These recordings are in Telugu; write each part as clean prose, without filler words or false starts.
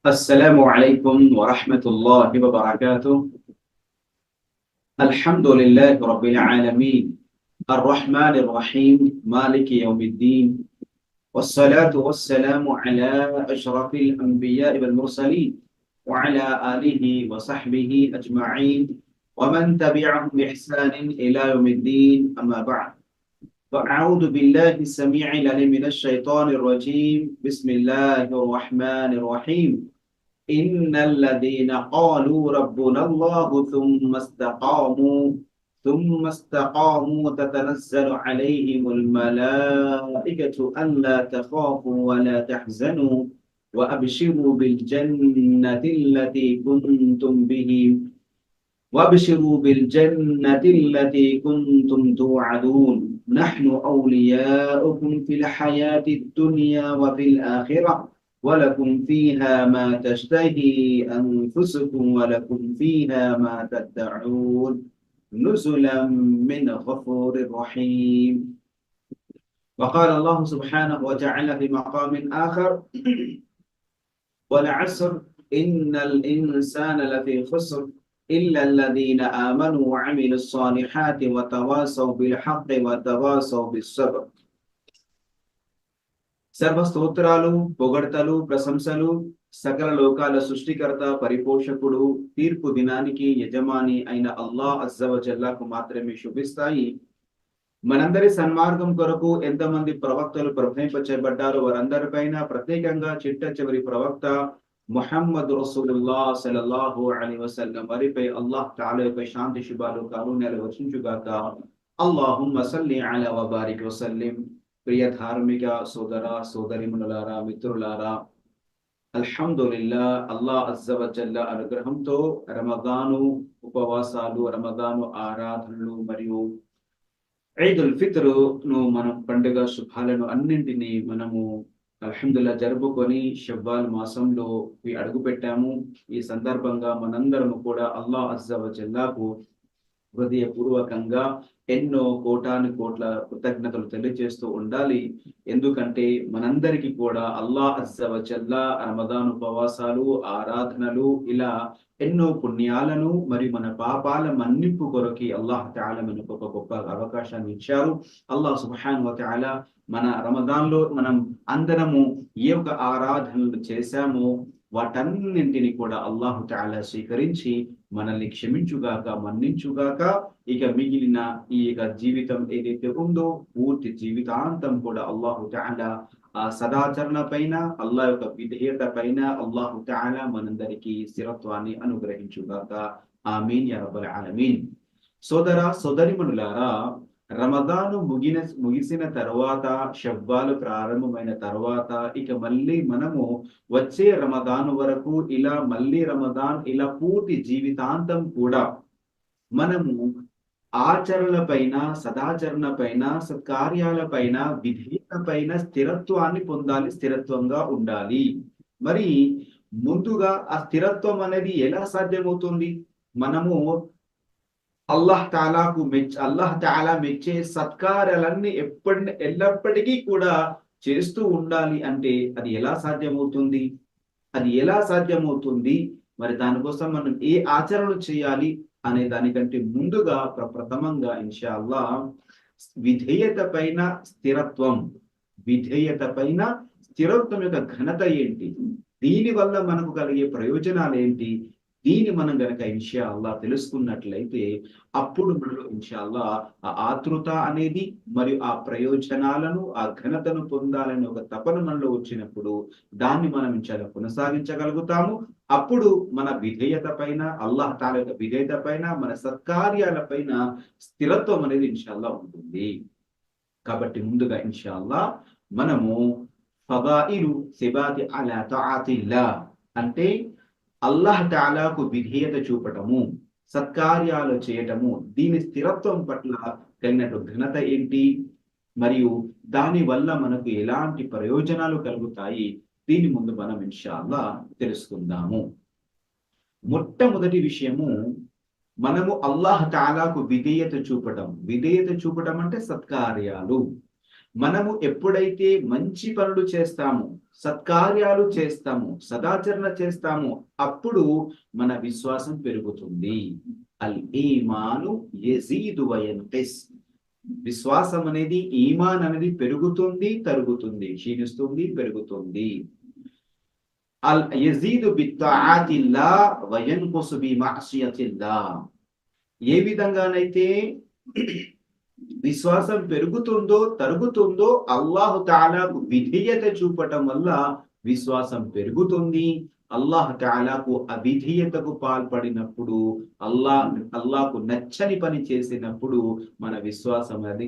السلام عليكم ورحمة الله وبركاته. الحمد لله رب العالمين الرحمن الرحيم مالك يوم الدين، والصلاة والسلام على أشرف الأنبياء والمرسلين وعلى آله وصحبه أجمعين ومن تبعهم بإحسان إلى يوم الدين. أما بعد، فأعوذ بالله السميع العليم من الشيطان الرجيم. بسم الله الرحمن الرحيم. إن الذين قالوا ربنا الله ثم استقاموا تتنزل عليهم الملائكة ألا تخافوا ولا تحزنوا وأبشروا بالجنة التي كنتم به وابشروا بالجنة التي كنتم توعدون. نحن أولياؤكم في الحياة الدنيا وفي الآخرة، ولكم فيها ما تشتهي أنفسكم ولكم فيها ما تدعون، نزلا من غفور رحيم. وقال الله سبحانه وتعالى في مقام آخر: والعصر إن الإنسان لفي خسر إلا الذين آمنوا وعملوا الصالحات وتواصوا بالحق وتواصوا بالصبر. సర్వ స్తోత్రాలు, పొగడ్తలు, ప్రశంసలు సకల లోకాల సృష్టికర్త, పరిపోషకుడు, తీర్పు దినానికి యజమాని అయిన అల్లాహ్ అజ్జ వ జల్లాకు మాత్రమే శుభిస్తాయి. మనందరి సన్మార్గం కొరకు ఎంతమంది ప్రవక్తలు ప్రవహింపచేయబడ్డారో వారందరిపైన, ప్రత్యేకంగా చిట్ట చివరి ప్రవక్త ముహమ్మద్ రసూలుల్లాహ్ సల్లల్లాహు అలైహి వసల్లం వారిపై అల్లాహ్ తఆలా యొక్క శాంతి శుభాలు కారుణ్యాలు వర్షించుగాక. అల్లాహుమ్మ సల్లి అలా వ బారిక్ వసల్లిం. ప్రియ ధార్మిక సోదర సోదరిమణులారా, మిత్రులారా, అల్హమ్దులిల్లాహ్, అల్లాహ్ అజ్జ వ జల్ల అనుగ్రహంతో రమదాను ఉపవాసాలు, రమదాను ఆరాధనలు మరియు ఈదుల్ ఫిత్ర్ ను మనం పండుగ శుభాలను అన్నింటినీ మనము అల్హమ్దులిల్లాహ్ జరుపుకొని షవ్వాల్ మాసంలో అడుగు పెట్టాము. ఈ సందర్భంగా మనందరము కూడా అల్లాహ్ అజ్జ వ జల్లాకు హృదయపూర్వకంగా ఎన్నో కోటాను కోట్ల కృతజ్ఞతలు తెలియజేస్తూ ఉండాలి. ఎందుకంటే మనందరికీ కూడా అల్లాహ్ అజ్జ వ జల్లా రమదాన్ ఉపవాసాలు, ఆరాధనలు ఇలా ఎన్నో పుణ్యాలను మరియు మన పాపాల మన్నింపు కొరకి అల్లాహ్ తఆలా మనకు ఒక గొప్ప అవకాశాన్ని ఇచ్చారు. అల్లాహ్ సుబ్హానహు వ తఆలా మన రమదాన్ లో మనం అందరము ఏ యొక్క ఆరాధనలు చేశామో వాటన్నింటిని కూడా అల్లాహ్ తఆలా స్వీకరించి మనల్ని క్షమించుగాక, మన్నించుగాక. ఇక మిగిలిన ఈ యొక్క జీవితం ఏదైతే ఉందో పూర్తి జీవితాంతం కూడా అల్లాహ్ తఆలా ఆ సదాచరణ పైన, అల్లాహ్ యొక్క విధేయత పైన అల్లాహ్ తఆలా మనందరికీ స్థిరత్వాన్ని అనుగ్రహించుగాక. ఆమీన్ యా రబ్బల్ ఆలమీన్. సోదర సోదరిమణులారా, రమదాను ముగిసిన తర్వాత, షవ్వాలు ప్రారంభమైన తర్వాత ఇక మళ్ళీ మనము వచ్చే రమదాను వరకు ఇలా మళ్ళీ రమదాన్ ఇలా పూర్తి జీవితాంతం కూడా మనము ఆచరణ పైన, సదాచరణ పైన, సత్కార్యాల పైన, విధేయత పైన స్థిరత్వాన్ని పొందాలి, స్థిరత్వంగా ఉండాలి. మరి ముందుగా ఆ స్థిరత్వం అనేది ఎలా సాధ్యమవుతుంది? మనము అల్లాహ్ తఆలా మెచ్చే సత్కార్యాలన్నీ ఎల్లప్పటికీ కూడా చేస్తూ ఉండాలి అంటే అది ఎలా సాధ్యమవుతుంది? మరి దానికోసం మనం ఏ ఆచరణలు చేయాలి అనే దానికంటే ముందుగా ప్రప్రథమంగా ఇన్షాఅల్లాహ్ విధేయత పైన స్థిరత్వం యొక్క ఘనత ఏంటి, దీని వల్ల మనకు కలిగే ప్రయోజనాలు ఏంటి, దీన్ని మనం గనక ఇన్షాఅల్లాహ్ తెలుసుకున్నట్లయితే అప్పుడు మనలో ఇన్షాఅల్లాహ్ ఆ ఆతృత అనేది మరియు ఆ ప్రయోజనాలను, ఆ ఘనతను పొందాలని ఒక తపన మనలో వచ్చినప్పుడు దాన్ని మనం ఇన్షాఅల్లాహ్ కొనసాగించగలుగుతాము. అప్పుడు మన విధేయత పైన, అల్లాహ్ తఆలా యొక్క విధేయత పైన, మన సత్కార్యాల పైన స్థిరత్వం అనేది ఇన్షాఅల్లాహ్ ఉంటుంది. కాబట్టి ముందుగా ఇన్షాఅల్లాహ్ మనము ఫదాయిలు సిబాతి అలా తఆతిల్లాహ్ అంటే అల్లాహ్ తఆలాకు విధేయత చూపటము, సత్కార్యాలు చేయటము, దీని స్థిరత్వం పట్ల కలిగినట్టు ఘనత ఏంటి, మరియు దాని వల్ల మనకు ఎలాంటి ప్రయోజనాలు కలుగుతాయి, దీని ముందు మనం ఇన్షాఅల్లాహ్ తెలుసుకుందాము. మొట్టమొదటి విషయము, మనము అల్లాహ్ తఆలాకు విధేయత చూపటం అంటే సత్కార్యాలు. మనము ఎప్పుడైతే మంచి పనులు చేస్తామో, సత్కార్యాలు చేస్తాము, సదాచరణ చేస్తాము, అప్పుడు మన విశ్వాసం పెరుగుతుంది. అల్ ఈమాను యజీదు వ యంకిస్. విశ్వాసం అనేది, ఈమాన్ అనేది పెరుగుతుంది, తరుగుతుంది, క్షీణిస్తుంది, పెరుగుతుంది. అల్ యజీదు బిత్తాఅతిల్లా వ యన్కుసు బి మఅసియతిల్లా. ఏ విధంగానైతే విశ్వాసం పెరుగుతుందో తరుగుతుందో, అల్లాహు తాలాకు విధేయత చూపటం వల్ల విశ్వాసం పెరుగుతుంది. అల్లాహ్ తాలాకు అవిధేయతకు పాల్పడినప్పుడు, అల్లాహకు నచ్చని పని చేసినప్పుడు మన విశ్వాసం అనేది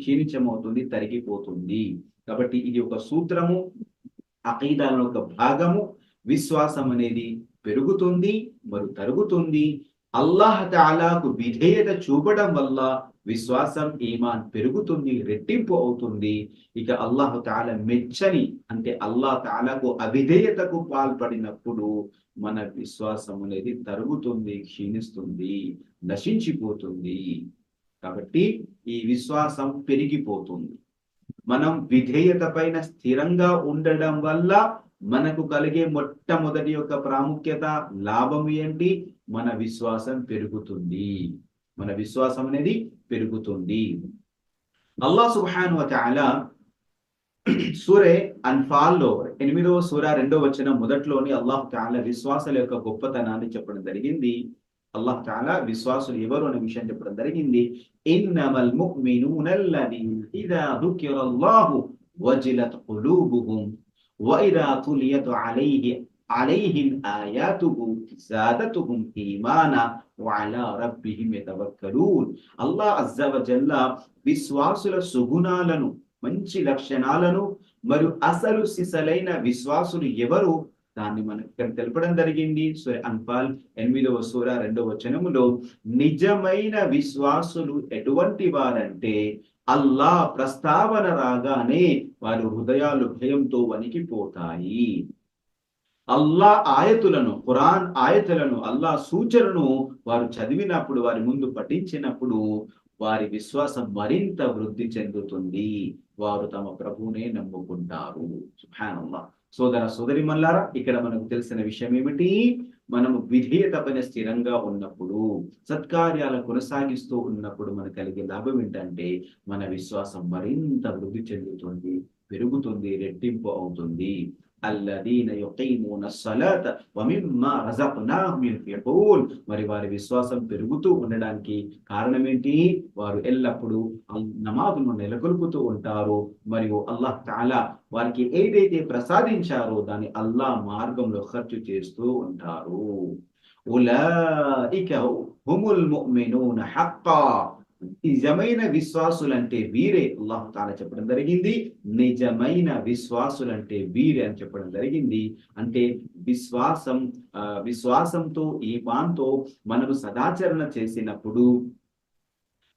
క్షీణించమవుతుంది, తరిగిపోతుంది. కాబట్టి ఇది ఒక సూత్రము, అకీదాలో ఒక భాగము. విశ్వాసం అనేది పెరుగుతుంది మరియు తరుగుతుంది. అల్లాహ్ తాలాకు విధేయత చూపడం వల్ల విశ్వాసం, ఈమాన్ పెరుగుతుంది, రెట్టింపు అవుతుంది. ఇక అల్లాహ్ తాలా మెచ్చని, అంటే అల్లాహ్ తాలాకు అవిధేయతకు పాల్పడినప్పుడు మన విశ్వాసం అనేది తరుగుతుంది, క్షీణిస్తుంది, నశించిపోతుంది. కాబట్టి ఈ విశ్వాసం పెరిగిపోతుంది. మనం విధేయత పైన స్థిరంగా ఉండడం వల్ల మనకు కలిగే మొట్టమొదటి యొక్క ప్రాముఖ్యత, లాభం ఏంటి? మన విశ్వాసం పెరుగుతుంది. మన విశ్వాసం అనేది పెరుగుతుంది. అల్లాహ్ సుబ్హానహు వ తఆలా సూరే అన్ఫాల్లో 8వ సూర 2వ వచనం మొదట్లోని అల్లాహ్ తఆలా విశ్వాసుల యొక్క గొప్పతనాన్ని చెప్పడం జరిగింది. అల్లాహ్ తఆలా విశ్వాసులు ఎవరు అనే విషయం చెప్పడం జరిగింది. ఇన్నమల్ ముഅ్మినూన అల్లదీన ఇదా దుకిరల్లాహు వజిలత్ ఖులూబుహుం వఇదా తులియత్ అలైహిం ఆయాతుహు జాదతుహుం ఈమానా వఅలా రబ్బిహిం యతవక్కలూన్. అల్లాహ్ అజ్జా వ జల్లా విశ్వాసుల సుగుణాలను, మంచి లక్షణాలను మరియు అసలు సిసలైన విశ్వాసులు ఎవరు దాన్ని మనకి ఇక్కడ తెలపడం జరిగింది. సూర అన్ఫాల్ 8వ సూర 2వ వచనములో నిజమైన విశ్వాసులు ఎటువంటి వారంటే, అల్లాహ్ ప్రస్తావన రాగానే వారి హృదయాలు భయంతో వణికిపోతాయి. అల్లాహ్ ఆయతులను, ఖురాన్ ఆయతులను, అల్లాహ్ సూచనను వారు చదివినప్పుడు, వారి ముందు పఠించినప్పుడు వారి విశ్వాసం మరింత వృద్ధి చెందుతుంది. వారు తమ ప్రభువునే నమ్ముకుంటారు. సుబ్హానల్లాహ్. సోదర సోదరిమల్లారా, ఇక్కడ మనకు తెలిసిన విషయం ఏమిటి? మనము విధేయత పైన స్థిరంగా ఉన్నప్పుడు, సత్కార్యాలు కొనసాగిస్తూ ఉన్నప్పుడు మనకు కలిగే లాభం ఏంటంటే, మన విశ్వాసం మరింత వృద్ధి చెందుతుంది, పెరుగుతుంది, రెట్టింపు అవుతుంది. అల్లదీన యుకీమూన స్సలాత వమిమ్మా రజక్నాహుం యున్ఫికూన్. మరి వారి విశ్వాసం పెరుగుతూ ఉండడానికి కారణం ఏంటి? వారు ఎల్లప్పుడూ నమాజును నెలకొల్పుతూ ఉంటారు, మరియు అల్లాహ్ తఆలా వారికి ఏదైతే ప్రసాదించారో దాన్ని అల్లాహ్ మార్గంలో ఖర్చు చేస్తూ ఉంటారు. ఉలైక హుముల్ ముమినూన హక్కా. నిజమైన విశ్వాసులంటే వీరే. అల్లాహ్ తఆలా చెప్పడం జరిగింది, నిజమైన విశ్వాసులంటే వీరే అని చెప్పడం జరిగింది. అంటే విశ్వాసంతో, ఈమాన్తో మనము సదాచరణ చేసినప్పుడు,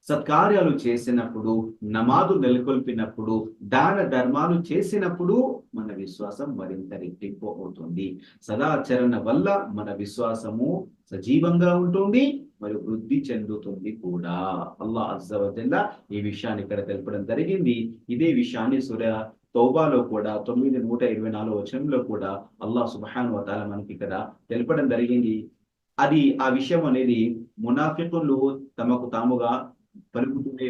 సత్కార్యాలు చేసినప్పుడు, నమాజు నెలకొల్పినప్పుడు, దాన ధర్మాలు చేసినప్పుడు మన విశ్వాసం మరింత రెట్టింపు అవుతుంది. సదాచరణ వల్ల మన విశ్వాసము సజీవంగా ఉంటుంది మరియు వృద్ధి చెందుతుంది కూడా. అల్లాహ్ అజ్జా వ జల్లా ఈ విషయాన్ని ఇక్కడ తెలపడం జరిగింది. ఇదే విషయాన్ని సూర తౌబాలో కూడా 9:124 వచనంలో కూడా అల్లాహ్ సుబ్హానహు వ తఆలా మనకి ఇక్కడ తెలపడం జరిగింది. అది ఆ విషయం అనేది మునాఫికులు తమకు తాముగా పలుకుతూనే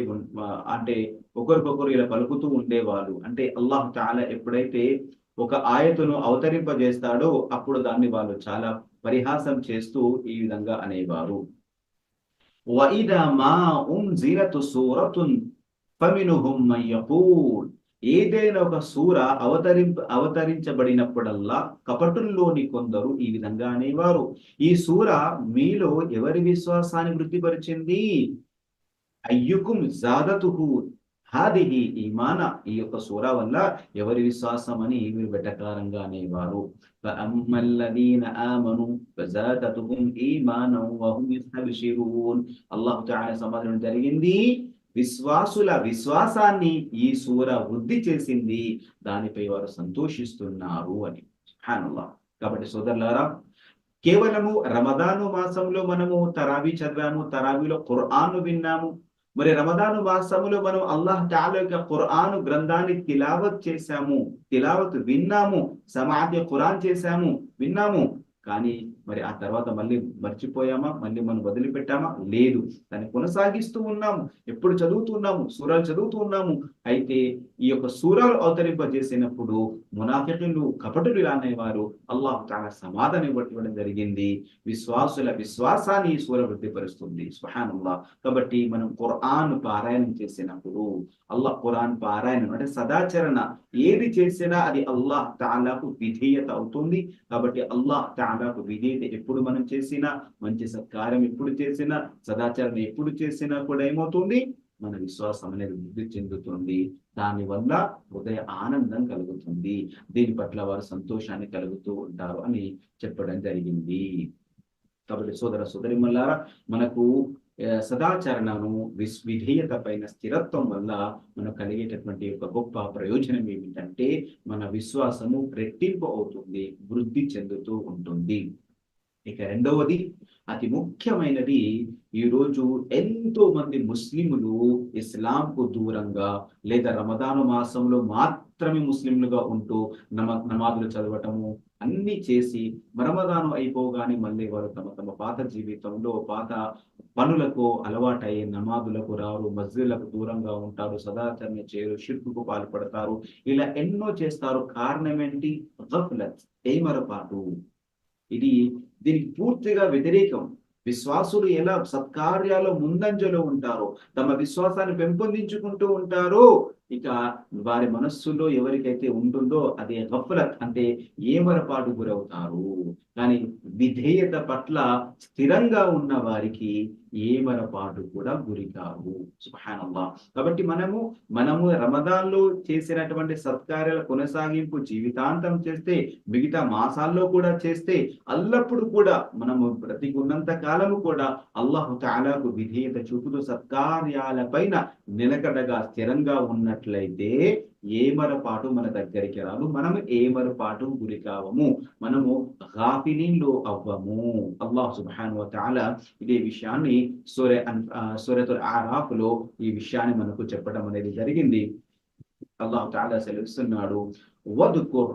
అంటే ఒకరికొకరు ఇలా పలుకుతూ ఉండేవాళ్ళు. అంటే అల్లాహ్ తఆలా ఎప్పుడైతే ఒక ఆయతును అవతరింపజేస్తాడో అప్పుడు దాన్ని వాళ్ళు చాలా పరిహాసం చేస్తూ ఈ విధంగా అనేవారు. وَإِذَا مَا أُنْزِلَتْ سُورَةٌ فَمِنْهُمْ مَنْ يَقُولُ. ఏదైనా ఒక సూర అవతరించబడినప్పుడల్లా కపటుల్లోని కొందరు ఈ విధంగా అనేవారు, ఈ సూర మీలో ఎవరి విశ్వాసాన్ని వృద్ధిపరిచింది? అయ్యుకుం జాదతుహు హాదిహి ఈమాన. ఈ యొక్క సూర వల్ల ఎవరి విశ్వాసం అని వీరు వెటకారంగా అనేవారు. ఫఅమ్మల్లదీన ఆమను ఫజాదతుహుం ఈమానం వహుం యస్తబ్షిరూన్. అల్లాహ్ తఆలా సమాధానం జరిగింది, విశ్వాసుల విశ్వాసాన్ని ఈ సూర వృద్ధి చేసింది, దానిపై వారు సంతోషిస్తున్నారు అని. సుబ్హానల్లాహ్. కాబట్టి సోదరులారా, కేవలము రమదాను మాసంలో మనము తరావీ చదివాము, తరావీలో ఖురాన్ విన్నాము, మరి రమదాను మాసములో మనం అల్లాహ్ తఆలా యొక్క ఖురాను గ్రంథాన్ని తిలావత్ చేశాము, తిలావత్ విన్నాము, సమాఅత్ ఖురాన్ చేశాము, విన్నాము. కానీ మరి ఆ తర్వాత మళ్ళీ మర్చిపోయామా? మళ్ళీ మనం వదిలిపెట్టామా? లేదు. దాన్ని కొనసాగిస్తూ ఉన్నాము. ఎప్పుడు చదువుతున్నాము, సూరాలు చదువుతూ ఉన్నాము. అయితే ఈ యొక్క సూరాలు అవతరింపజేసినప్పుడు మునాఫికులు, కపటులు ఇలా అనేవారు. అల్లాహ్ తఆలా సమాధానం ఇవ్వడం జరిగింది. విశ్వాసుల విశ్వాసాన్ని ఈ సూర వృద్ధిపరుస్తుంది. సుబ్హానల్లాహ్. కాబట్టి మనం ఖురాన్ పారాయణం చేసినప్పుడు, అల్లాహ్ ఖురాన్ పారాయణం అంటే సదాచరణ ఏది చేసినా అది అల్లాహ్ తఆలాకు విధేయత అవుతుంది. కాబట్టి అల్లాహ్ తఆలాకు విధేయత ఎప్పుడు మనం చేసినా, మంచి సత్కార్యం ఎప్పుడు చేసినా, సదాచరణ ఎప్పుడు చేసినా కూడా ఏమవుతుంది? మన విశ్వాసం అనేది వృద్ధి చెందుతుంది. దానివల్ల హృదయ ఆనందం కలుగుతుంది. దీని పట్ల వారు సంతోషాన్ని కలుగుతూ ఉంటారు అని చెప్పడం జరిగింది. కాబట్టి సోదర సోదరిమల్లారా, మనకు సదాచరణను విధేయత పైన స్థిరత్వం వల్ల మనకు కలిగేటటువంటి ఒక గొప్ప ప్రయోజనం ఏమిటంటే మన విశ్వాసము రెట్టింపు అవుతుంది, వృద్ధి చెందుతూ ఉంటుంది. ఇక రెండవది, అతి ముఖ్యమైనది, ఈరోజు ఎంతో మంది ముస్లిములు ఇస్లాంకు దూరంగా లేదా రమదాను మాసంలో మాత్రమే ముస్లింలుగా ఉంటూ నమాజులు చదవటము అన్ని చేసి రమదాను అయిపోగానే మళ్ళీ వారు తమ తమ పాత జీవితంలో పాత పనులకు అలవాటయ్యే నమాజులకు రారు, మస్జిద్లకు దూరంగా ఉంటారు, సదాచరణ చేయరు, షిర్కుకు పాల్పడతారు. ఇలా ఎన్నో చేస్తారు. కారణం ఏంటి? గఫ్లత్, ఏమరపాటు. దీనికి పూర్తిగా వ్యతిరేకం. విశ్వాసులు ఎలా సత్కార్యాలు ముందంజలో ఉంటారో, తమ విశ్వాసాన్ని పెంపొందించుకుంటూ ఉంటారో, ఇక వారి మనస్సులో ఎవరికైతే ఉంటుందో అదే గఫ్లత్ అంటే ఏమరపాటు గురవుతారు. కానీ విధేయత పట్ల స్థిరంగా ఉన్న వారికి ఏమరపాటు కూడా గురి కావు. సుబ్హానల్లాహ్. కాబట్టి మనము రమదాన్లో చేసినటువంటి సత్కార్యాల కొనసాగింపు జీవితాంతం చేస్తే, మిగతా మాసాల్లో కూడా చేస్తే, అల్లప్పుడు కూడా మనము బ్రతికున్నంత కాలము కూడా అల్లాహ్ తఆలాకు విధేయత చూపుతూ సత్కార్యాల పైన నిలకడగా స్థిరంగా ఉన్నట్లయితే ఏమరపాటు మన దగ్గరికి రాదు. మనము ఏమరపాటు గురి కావము. మనము గాఫిలీన్లో అవ్వము. అల్లాహ్ సుబ్హానహు వ తఆలా ఇదే విషయాన్ని సూరతుల్ ఆరాఫ్ లో ఈ విషయాన్ని మనకు చెప్పడం అనేది జరిగింది. అల్లాహ్ తఆలా సెలవిస్తున్నాడు, వద్కుర్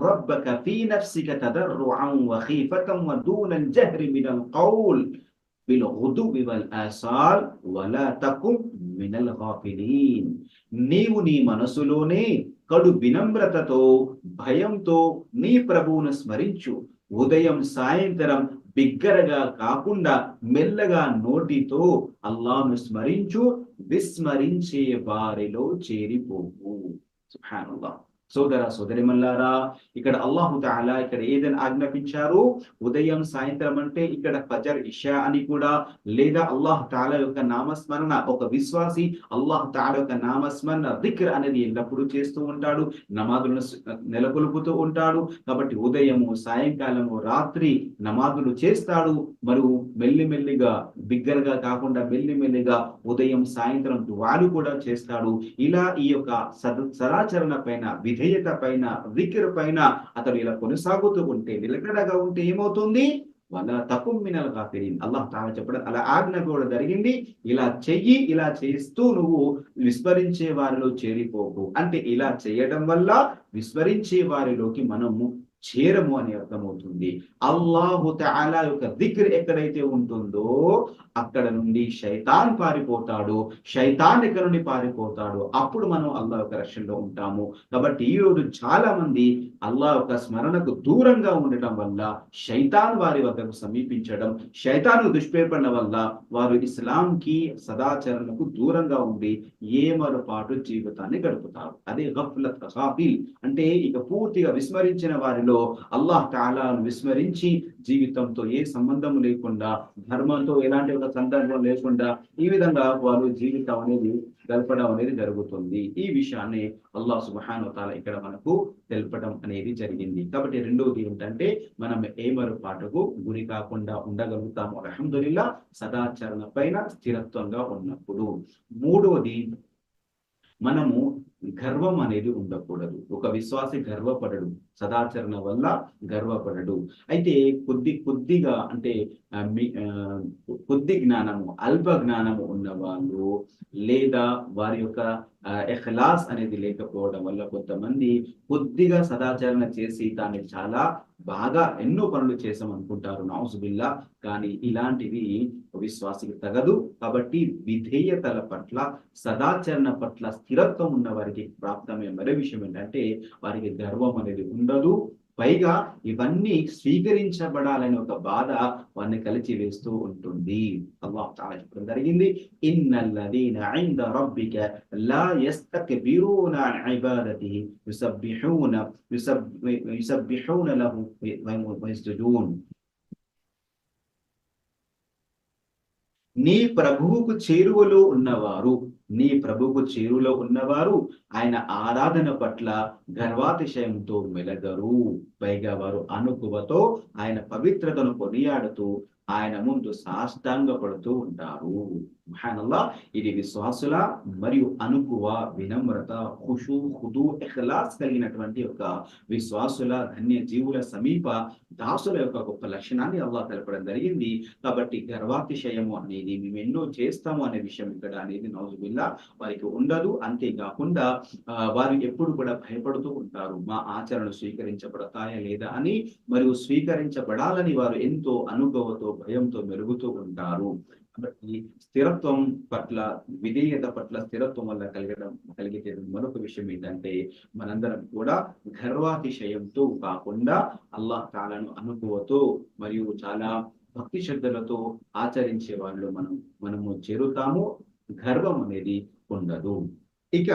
రబ్బక ఫీ నఫ్సిక తదర్రుఅన్ వ ఖీఫతన్ వ దూనల్ జహ్రి మినల్ ఖౌల్ బిల్గుదువి వల్ ఆసాల్ వలా తకున్ మినల్ గాఫిలీన్. నీవు నీ మనసులోనే కడు వినమ్రతతో, భయంతో నీ ప్రభువును స్మరించు. ఉదయం సాయంత్రం బిగ్గరగా కాకుండా మెల్లగా నోటితో అల్లాహ్ను స్మరించు. విస్మరించే వారిలో చేరిపోవు. సుబ్హానల్లాహ్. సోదర సోదరిమల్లారా, ఇక్కడ అల్లాహు తఆలా ఇక్కడ ఏదైనా ఆజ్ఞాపించారు? ఉదయం సాయంత్రం అంటే ఇక్కడ ఫజర్, ఇషా అని కూడా, లేదా అల్లాహ్ తఆలా యొక్క నామస్మరణ, ఒక విశ్వాసి అల్లాహ్ తఆలా యొక్క నామస్మరణ దిక్ర్ అనేది ఎల్లప్పుడూ చేస్తూ ఉంటాడు, నమాజులను నెలకొల్పుతూ ఉంటాడు. కాబట్టి ఉదయము, సాయంకాలము, రాత్రి నమాజులు చేస్తాడు. మరియు మెల్లిమెల్లిగా, బిగ్గరగా కాకుండా మెల్లిమెల్లిగా ఉదయం సాయంత్రం దుఆలు కూడా చేస్తాడు. ఇలా ఈ యొక్క సదాచరణ పైన, విధేయత పైన, విక్ర్ పైన అతడు ఇలా కొనసాగుతూ ఉంటే, నిలకడగా ఉంటే ఏమవుతుంది? వలా తకుం మినల్ గాఫిలీన్. అల్లాహ్ తఆలా చెప్పడం, అలా ఆజ్ఞ కూడా జరిగింది. ఇలా చెయ్యి, ఇలా చేస్తూ నువ్వు విస్మరించే వారిలో చేరిపోకు. అంటే ఇలా చేయడం వల్ల విస్మరించే వారిలోకి మనము చేరము అని అర్థమవుతుంది. అల్లాహు తఆలా యొక్క దిక్ర్ ఎక్కడైతే ఉంటుందో అక్కడ నుండి శైతాన్ పారిపోతాడు. శైతాన్ ఎక్కడ నుండి పారిపోతాడు, అప్పుడు మనం అల్లాహ్ యొక్క రక్షణలో ఉంటాము. కాబట్టి ఈ రోజు చాలా మంది అల్లాహ్ యొక్క స్మరణకు దూరంగా ఉండటం వల్ల శైతాన్ వారి వద్దకు సమీపించడం, శైతాను దుష్పేర్పణ వల్ల వారు ఇస్లాంకి, సదాచరణకు దూరంగా ఉండి ఏమరపాటు జీవితాన్ని గడుపుతారు. అదే గఫ్లత్, గాఫిల్ అంటే ఇక పూర్తిగా విస్మరించిన వారిలో అల్లాహ్ తఆలాను విస్మరించి, జీవితంతో ఏ సంబంధం లేకుండా, ధర్మంతో ఎలాంటి ఒక సందర్భం లేకుండా ఈ విధంగా వారు జీవితం అనేది గడపడం అనేది జరుగుతుంది. ఈ విషయాన్ని అల్లాహ్ సుబ్హానహు వ తఆలా ఇక్కడ మనకు తెలపడం అనేది జరిగింది. కాబట్టి రెండోది ఏంటంటే, మనం ఏమరపాటుకు గురి కాకుండా ఉండగలుగుతాము అల్హమ్దులిల్లాహ్, సదాచరణ పైన స్థిరత్వంగా ఉన్నప్పుడు. మూడోది, మనము గర్వం అనేది ఉండకూడదు. ఒక విశ్వాసి గర్వపడడు, సదాచరణ వల్ల గర్వపడడు. అయితే కొద్దిగా అంటే కొద్ది జ్ఞానము, అల్ప జ్ఞానము ఉన్నవాళ్ళు, లేదా వారి యొక్క ఇఖ్లాస్ అనేది లేకపోవడం వల్ల కొంతమంది కొద్దిగా సదాచరణ చేసి దాన్ని చాలా బాగా ఎన్నో పనులు చేసామనుకుంటారు, నౌజుబిల్లా. కానీ ఇలాంటివి విశ్వాసికి తగదు. కాబట్టి విధేయతల పట్ల, సదాచరణ పట్ల స్థిరత్వం ఉన్న వారికి ప్రాప్తమైన మరో విషయం ఏంటంటే వారికి గర్వం అనేది ఉండదు. పైగా ఇవన్నీ స్వీకరించబడాలని ఒక బాధ వారిని కలిచి వేస్తూ ఉంటుంది. అల్లాహ్ తఆలా చెప్పడం జరిగింది, ఇన్నల్లదీన ఇంద రబ్బిక లా యస్తక్బిరూన అన్ ఇబాదతిహి యుసబ్బిహూన లహు వయస్జుదూన్. నీ ప్రభువుకు చేరువలో ఉన్నవారు ఆయన ఆరాధన పట్ల గర్వాతిశయంతో మెలగరు. పైగా వారు అనుకువతో ఆయన పవిత్రతను కొనియాడుతూ ఆయన ముందు సాష్టాంగపడుతూ ఉంటారు. సుబ్హానల్లాహ్. ఇది విశ్వాసుల మరియు అనుకువ, వినమ్రత, ఖుషూ, ఖుదూ, ఇఖ్లాస్ కలిగినటువంటి ఒక విశ్వాసుల, ధన్య జీవుల, సమీప దాసుల యొక్క గొప్ప లక్షణాన్ని అల్లాహ్ తెలపడం జరిగింది. కాబట్టి గర్వాతిశయము అనేది మేము ఎన్నో చేస్తాము అనే విషయం ఇక్కడ అనేది నౌజుబిల్లా వారికి ఉండదు. అంతేకాకుండా వారు ఎప్పుడు కూడా భయపడుతూ ఉంటారు, మా ఆచరణలు స్వీకరించబడతాయా లేదా అని. మరియు స్వీకరించబడాలని వారు ఎంతో అనుభవంతో, భయంతో మెరుగుతూ ఉంటారు. కాబట్టి స్థిరత్వం పట్ల, విధేయత పట్ల స్థిరత్వం వల్ల కలిగే మరొక విషయం ఏంటంటే మనందరం కూడా గర్వాతిశయంతో కాకుండా అల్లాహ్ తాలాను అనుభవంతో మరియు చాలా భక్తి శ్రద్ధలతో ఆచరించే వాళ్ళు మనము చేరుతాము. గర్వం అనేది ఉండదు. ఇక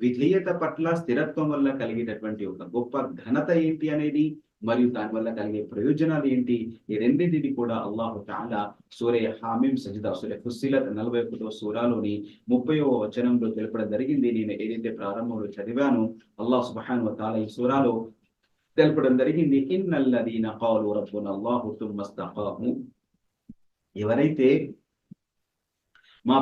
విధేయత పట్ల స్థిరత్వం వల్ల కలిగేటటువంటి ఒక గొప్ప ఘనత ఏంటి అనేది, మరియు దాని వల్ల కలిగే ప్రయోజనాలు ఏంటి, ఈ రెండింటిని కూడా అల్లాహు తఆలా సూరే హామీం సజిదా, సూరే ఫుస్సిలత్ 41వ సూరాలోని 30వ వచనంలో తెలపడం జరిగింది. నేను ఏదైతే ప్రారంభంలో చదివాను, అల్లాహ్ సుబ్హానహు వ తఆలా ఈ సూరాలో తెలపడం జరిగింది, ఇన్నల్లదీన ఖాలు రబ్బునల్లాహు తుమ్మ ఇస్తఖాము. ఎవరైతే మా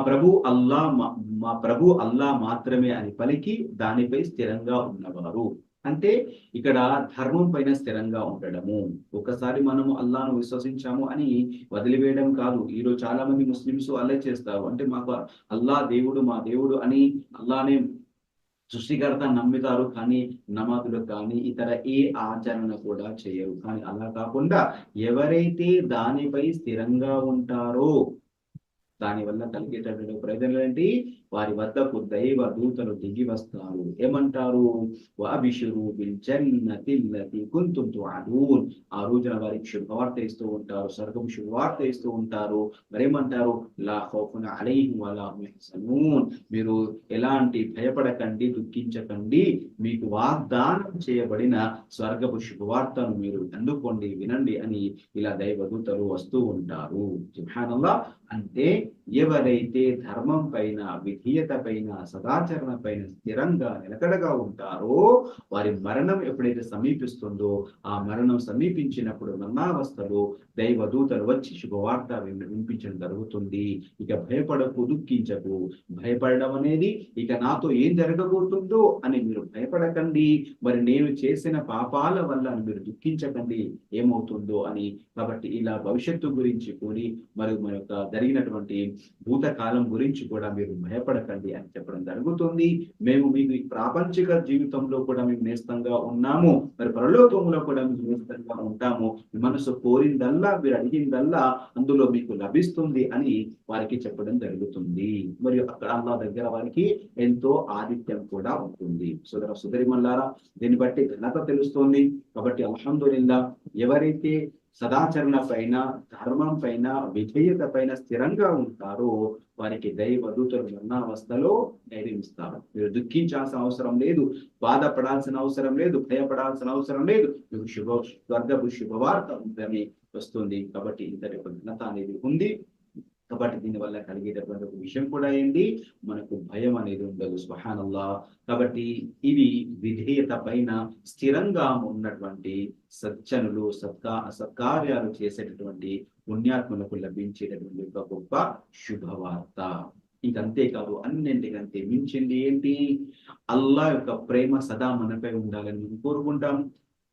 ప్రభు అల్లా మాత్రమే అని పలికి దానిపై స్థిరంగా ఉన్నవారు. అంటే ఇక్కడ ధర్మం పైన స్థిరంగా ఉండడము. ఒకసారి మనము అల్లాను విశ్వసించాము అని వదిలివేయడం కాదు. ఈరోజు చాలా మంది ముస్లిమ్స్ అల్లే చేస్తారు. అంటే మాకు అల్లా దేవుడు, మా దేవుడు అని అల్లానే సృష్టికర్త నమ్ముతారు, కానీ నమాజులు కానీ ఇతర ఏ ఆచరణ కూడా చేయరు. కానీ అలా కాకుండా ఎవరైతే దానిపై స్థిరంగా ఉంటారో దాని వల్ల కలిగేటటువంటి ప్రయోజనాలు ఏంటి, వారి వద్దకు దైవ దూతలు దిగి వస్తారు. ఏమంటారు, వఅబిషిరు బిల్ జన్నతిల్లతి కుంతుం తుఅదూన్. ఆ రోజున వారికి శుభవార్త ఇస్తూ ఉంటారు, స్వర్గం శుభవార్త ఇస్తూ ఉంటారు. మరేమంటారు, లా ఖౌఫున్ అలైహిం వలా హుమ్ యహ్జనూన్. మీరు ఎలాంటి భయపడకండి, దుఃఖించకండి, మీకు వాగ్దానం చేయబడిన స్వర్గపు శుభవార్తను మీరు అందుకోండి, వినండి అని ఇలా దైవదూతలు వస్తూ ఉంటారు. సుబ్హానల్లాహ్. అంటే ఎవరైతే ధర్మం పైన, విధేయత పైన, సదాచరణ పైన స్థిరంగా నిలకడగా ఉంటారో వారి మరణం ఎప్పుడైతే సమీపిస్తుందో ఆ మరణం సమీపించినప్పుడు మరణావస్థలో దైవదూతలు వచ్చి శుభవార్త వినిపించడం జరుగుతుంది. ఇక భయపడకు, దుఃఖించకు. భయపడడం అనేది ఇక నాతో ఏం జరగబోతుందో అని మీరు భయపడకండి, మరి నేను చేసిన పాపాల వల్ల మీరు దుఃఖించకండి ఏమవుతుందో అని. కాబట్టి ఇలా భవిష్యత్తు గురించి కూడి మరియు మన యొక్క జరిగినటువంటి భూతకాలం గురించి కూడా మీరు భయపడకండి అని చెప్పడం జరుగుతుంది. మేము మీకు ప్రాపంచిక జీవితంలో కూడా మేము నేస్తంగా ఉన్నాము, మరి పరలోకంలో కూడా మీకు నేస్తంగా ఉంటాము. మీ మనసు కోరిందల్లా, మీరు అడిగిందల్లా అందులో మీకు లభిస్తుంది అని వారికి చెప్పడం జరుగుతుంది. మరియు అక్కడ అల్లాహ్ దగ్గర వారికి ఎంతో ఆదిత్యం కూడా ఉంటుంది. సోదరి మల్లారా, దీన్ని బట్టి ఘనత తెలుస్తోంది. కాబట్టి అల్హమ్దులిల్లాహ్, ఎవరైతే సదాచరణ పైన, ధర్మం పైన, విధేయత పైన స్థిరంగా ఉంటారో వారికి దైవదూతలు మరణావస్థలో ధైర్యం ఇస్తారు. మీరు దుఃఖించాల్సిన అవసరం లేదు, బాధపడాల్సిన అవసరం లేదు, భయపడాల్సిన అవసరం లేదు. మీకు స్వర్గపు శుభవార్త ఉందని వస్తుంది. కాబట్టి ఇంతటి ఒక ఘనత అనేది ఉంది. కాబట్టి దీనివల్ల కలిగేటటువంటి ఒక విషయం కూడా ఏంటి, మనకు భయం అనేది ఉండదు. సుబ్హానల్లాహ్. కాబట్టి ఇవి విధేయత పైన స్థిరంగా ఉన్నటువంటి సజ్జనులు, సత్కార్యాలు చేసేటటువంటి పుణ్యాత్ములకు లభించేటటువంటి ఒక గొప్ప శుభవార్త. ఇక అంతేకాదు, అన్నింటికంటే మించింది ఏంటి? అల్లా యొక్క ప్రేమ సదా మనపై ఉండాలని మనం కోరుకుంటాము.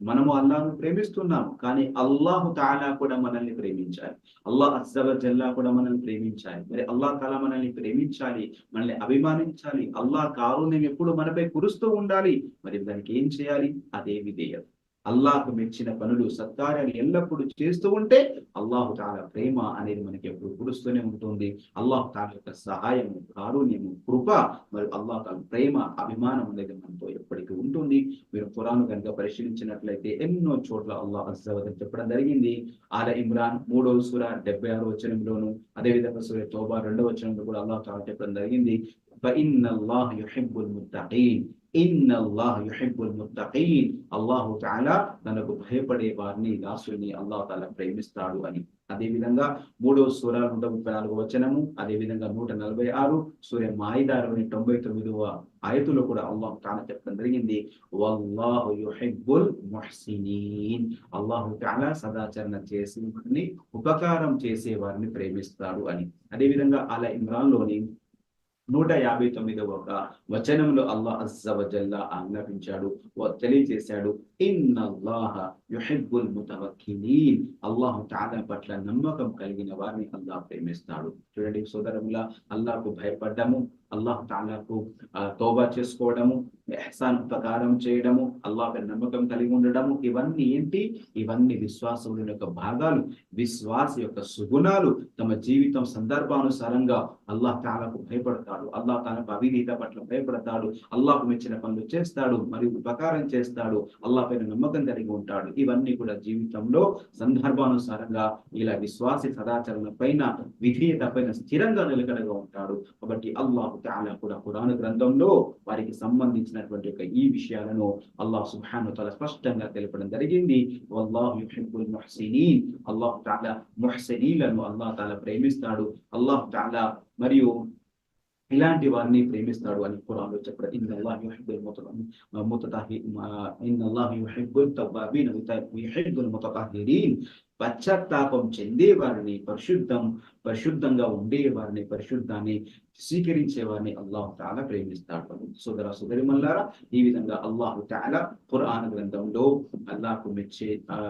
మనము అల్లాహ్ను ప్రేమిస్తున్నాము, కానీ అల్లాహు తాలా కూడా మనల్ని ప్రేమించాలి. అల్లాహ్ అజ్జ వ జల్లా కూడా మనల్ని ప్రేమించాలి. మరి అల్లాహ్ తాలా మనల్ని ప్రేమించాలి, మనల్ని అభిమానించాలి. అల్లాహ్ కారుణ్యం ఎప్పుడు మనపై కురుస్తూ ఉండాలి. మరి దానికి ఏం చేయాలి? అదే విధేయత. అల్లాహకు మెచ్చిన పనులు, సత్కార్యాలు ఎల్లప్పుడూ చేస్తూ ఉంటే అల్లాహు తాలా ప్రేమ అనేది మనకి ఎప్పుడు కురుస్తూనే ఉంటుంది. అల్లాహు తాలా యొక్క సహాయము, కారుణ్యము, కృప, మరి అల్లాహ్ తాలా ప్రేమ, అభిమానం అనేది మనతో ఎప్పటికీ ఉంటుంది. మీరు ఖురాన్ కనుక పరిశీలించినట్లయితే ఎన్నో చోట్ల అల్లాహ్ అజ్జ వ జల్ చెప్పడం జరిగింది. ఆల ఇమ్రాన్ 3వ సూర 76వ వచనంలోను, అదేవిధంగా సూర తౌబా 2వ వచనంలో కూడా అల్లాహ్ తాలా చెప్పడం జరిగింది. ఫఇన్నల్లాహ యుహిబ్బుల్ ముత్తఖీన్, ఇన్నల్లాహ యుహిబ్బుల్ ముత్తఖీన్. అల్లాహు తాలా తనకు భయపడే వారిని, దాసుల్ని అల్లాహు తాలా ప్రేమిస్తాడు అని. అదే విధంగా 3వ సూర 134వ వచనము, అదే విధంగా 146 సూర మాయిదాలోని 99వ ఆయతులో కూడా అల్లాహు తాలా చెప్పడం జరిగింది. వల్లాహు యుహిబ్బుల్ ముహ్సినీన్. అల్లాహు తాలా సదాచరణ చేసే వారిని, ఉపకారం చేసే వారిని ప్రేమిస్తాడు అని. అదే విధంగా అల ఇమ్రాన్ లోని 159వ వచనంలో అల్లాహ్ అజ్జ వ జల్లా ఆజ్ఞాపించాడు, తెలియజేశాడు. ఇన్నల్లాహ యుహిబ్బుల్ ముతవక్కిలీన్. అల్లాహు తాలా పట్ల నమ్మకం కలిగిన వారిని అల్లాహ్ ప్రేమిస్తాడు. చూడండి సోదరులా, అల్లాహకు భయపడ్డము, అల్లాహ్ తాలాకు తౌబా చేసుకోవడము, ఇహ్సాన్ ఉపకారం చేయడము, అల్లాహ్ పై నమ్మకం కలిగి ఉండడము, ఇవన్నీ ఏంటి? ఇవన్నీ విశ్వాసముల యొక్క భాగాలు, విశ్వాస యొక్క సుగుణాలు. తమ జీవితం సందర్భానుసారంగా అల్లాహ్ తాలాకు భయపడతాడు, అల్లాహ్ తాలాకు అవినీతి పట్ల భయపడతాడు, అల్లాహకు మెచ్చిన పనులు చేస్తాడు, మరియు ఉపకారం చేస్తాడు, అల్లాహ్ పైన నమ్మకం కలిగి ఉంటాడు. ఇవన్నీ కూడా జీవితంలో సందర్భానుసారంగా ఇలా విశ్వాస సదాచరణ పైన, విధేయత పైన స్థిరంగా నిలకడగా ఉంటాడు. కాబట్టి అల్లాహ్ తాలా కూడా ఖురాన్ గ్రంథంలో వారికి సంబంధించినటువంటి ఈ విషయాలను అల్లాహ్ సుబ్హానహు వ తఆలా స్పష్టంగా తెలపడం జరిగింది. వల్లాహు యుహిబ్బుల్ ముహ్సినీన్. అల్లాహ్ తాలా ముహ్సినీలను అల్లాహ్ తాలా ప్రేమిస్తాడు. అల్లాహ్ తాలా మరియు ఇలాంటి వారిని ప్రేమిస్తాడు అని ఖురాన్లో చెప్పడం. ఇన్నల్లాహ యుహిబ్బుల్ ఇన్నల్లాహ యుహిబ్బుల్ తవ్వాబీన్ యుహిబ్బుల్ ముతతహ్హిరీన్. పశ్చాత్తాపం చెందే వారిని, పరిశుద్ధంగా ఉండే వారిని, పరిశుద్ధాన్ని స్వీకరించే వారిని అల్లాహు తాలా ప్రేమిస్తాడు. సోదర సోదరిమల్లారా, ఈ విధంగా అల్లాహు తాలా ఖురాన్ గ్రంథంలో అల్లాహకు మెచ్చే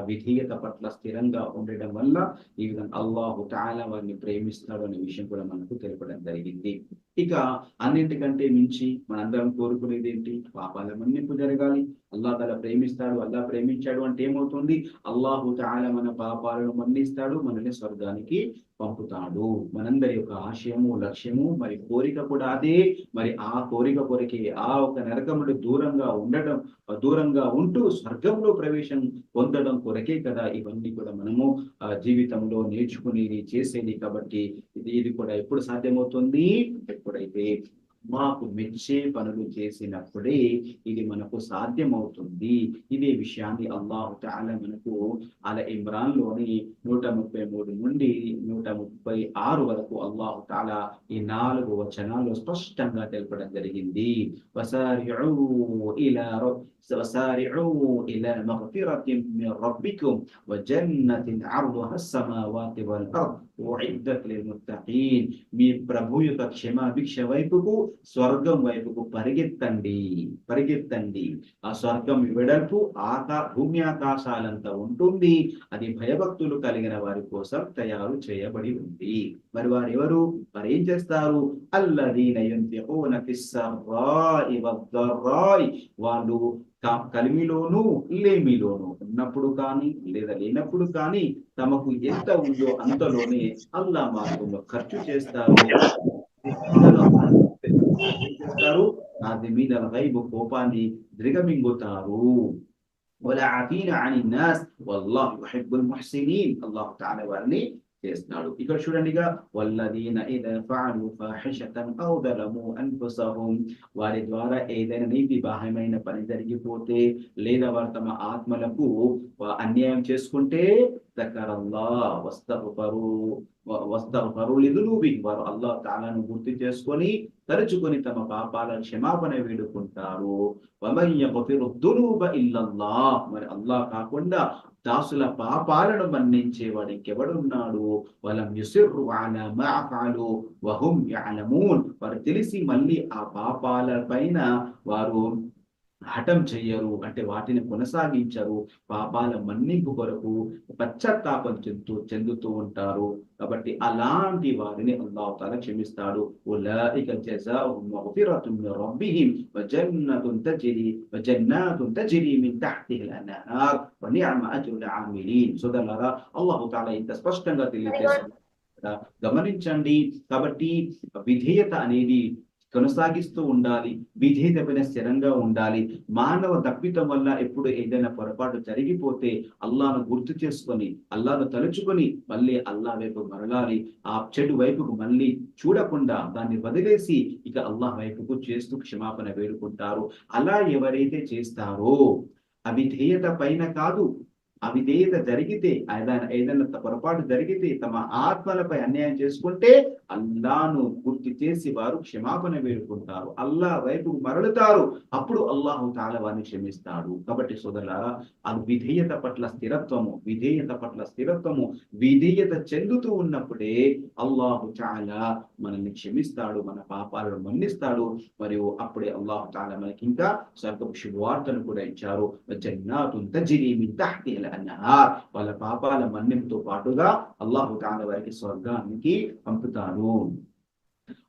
విధేయత పట్ల స్థిరంగా ఉండడం వల్ల ఈ విధంగా అల్లాహు తాలా వారిని ప్రేమిస్తాడు అనే విషయం కూడా మనకు తెలపడం జరిగింది. ఇక అన్నింటికంటే మించి మనందరం కోరుకునేది ఏంటి? పాపాల మన్నింపు జరగాలి. అల్లాహ్ తాలా ప్రేమిస్తాడు, అల్లాహ్ ప్రేమించాడు అంటే ఏమవుతుంది? అల్లాహు తాలా మన పాపాలను మన్నిస్తాడు, మనల్ని స్వర్గానికి పంపుతాడు. మనందరి యొక్క ఆశయము, లక్ష్యము, మరి కోరిక కూడా అదే. మరి ఆ కోరిక కొరకే, ఆ ఒక నరకం నుండి దూరంగా ఉంటూ స్వర్గంలో ప్రవేశం పొందడం కొరకే కదా ఇవన్నీ కూడా మనము జీవితంలో నేర్చుకునేది, చేసేది. కాబట్టి ఇది కూడా ఎప్పుడు సాధ్యమవుతుంది? ఎప్పుడైతే మాకు మెచ్చే పనులు చేసినప్పుడే ఇది మనకు సాధ్యమవుతుంది. ఇదే విషయాన్ని అల్లాహు తాలా మనకు అల ఇమ్రాన్ లోని 133 నుండి 136 వరకు అల్లాహు తాలా ఈ 4 వచనాల్లో స్పష్టంగా తెలపడం జరిగింది. వసారిఉ ఇలా మగ్ఫిరతిన్ మిన్ రబ్బికుం వజన్నతిన్ అర్దుహా అస్-సమావాతి వల్ అర్ద్ ఉఇద్దత్ లిల్ ముత్తఖీన్. మీ ప్రభు యొక్క క్షమాభిక్ష వైపుకు, స్వర్గం వైపుకు పరిగెత్తండి. ఆ స్వర్గం వెడల్పు భూమి ఆకాశాలంత ఉంటుంది. అది భయభక్తులు కలిగిన వారి కోసం తయారు చేయబడి ఉంది. మరి వారు ఎవరు? మరి ఏం చేస్తారు? అల్లదీన యున్ఫిఖూన ఫిస్సర్రాయి వద్దర్రాయి. వాళ్ళు కలిమిలోను, లేమిలోను, ఉన్నప్పుడు కానీ లేదా లేనప్పుడు కానీ తమకు ఎంత ఉందో అంతలోనే అల్లాహ్ మార్గంలో ఖర్చు చేస్తారు. నాదిమీనల్ గైబ్, కోపాన్ని దిగమింగుతారు. వలఆఫీన అనిన్ నాస్ వల్లాహు యుహిబ్బుల్ ముహ్సినీన్. అల్లాహ్ తాలా వారిని చేస్తున్నాడు. ఇక్కడ చూడండిగా, వల్లదీన ఇదా ఫఅలు ఫాహిషతన్ ఔ దలము అన్ఫుసహుం. వారి ద్వారా ఏదైనా నీతి బాహ్యమైన పని జరిగిపోతే, లేదా వారు తమ ఆత్మలకు అన్యాయం చేసుకుంటే, దకరల్లాహ్ వస్తగ్ఫరు లిదునూబిహిం. వారు అల్లాహ్ తాలాను గుర్తు చేసుకొని, తలుచుకొని తమ పాపాలను క్షమాపణ వేడుకుంటారు. వమన్ యగ్ఫిరు దునూబ ఇల్లల్లాహ్. మరి అల్లాహ్ కాకుండా దాసుల పాపాలను మన్నించేవాడు ఇంకెవడున్నాడు? వలం యుసిర్రు అలా మా ఫఅలు వహుం యఅలమూన్. వారు తెలిసి మళ్ళీ ఆ పాపాల పైన వారు హఠం చెయ్యరు, అంటే వాటిని కొనసాగించరు. పాపాల మన్నింపు కొరకు పశ్చాత్తాపం చెందుతూ ఉంటారు. కాబట్టి అలాంటి వారిని అల్లాహ్ తాలా క్షమిస్తాడు. ఉలైక జజాኡహుం మగ్ఫిరతుం మిన్ రబ్బిహిం వజన్నాతున్ తజ్రీ మిన్ తహ్తిహిల్ అన్హార్ వని'మ అజ్రుల్ ఆమిలీన్. సోదరులారా, అల్లాహ్ తాలా ఇంత స్పష్టంగా తెలియజేశాడు. గమనించండి. కాబట్టి విధేయత అనేది కొనసాగిస్తూ ఉండాలి. విధేయత పైన స్థిరంగా ఉండాలి. మానవ తప్పితం వల్ల ఎప్పుడు ఏదైనా పొరపాటు జరిగిపోతే అల్లాహ్ను గుర్తు చేసుకొని, అల్లాహ్ను తలుచుకొని మళ్ళీ అల్లాహ్ వైపు మరలాలి. ఆ చెడు వైపుకు మళ్ళీ చూడకుండా దాన్ని వదిలేసి ఇక అల్లాహ్ వైపుకు చేస్తూ క్షమాపణ వేడుకుంటారు. అలా ఎవరైతే చేస్తారో, అవిధేయత పైన కాదు, అవిధేయత జరిగితే, ఏదైనా పొరపాటు జరిగితే, తమ ఆత్మలపై అన్యాయం చేసుకుంటే అల్లాహ్ను గుర్తు చేసి వారు క్షమాపణ వేడుకుంటారు, అల్లాహ్ వైపు మరలుతారు. అప్పుడు అల్లాహు తాలా వారిని క్షమిస్తాడు. కాబట్టి సోదరులారా, అది విధేయత పట్ల స్థిరత్వము, విధేయత చెందుతూ ఉన్నప్పుడే అల్లాహు తాలా మనల్ని క్షమిస్తాడు, మన పాపాలను మన్నిస్తాడు. మరియు అప్పుడే అల్లాహు తాలా మనకి ఇంకా స్వర్గపు శుభవార్తను కూడా ఇచ్చారు. జన్నాతున్ తజ్రీ మిన్ తహ్తిహిల్ అన్హార్. వాళ్ళ పాపాల మన్నింపుతో పాటుగా అల్లాహు తాలా వారికి స్వర్గానికి పంపుతారు.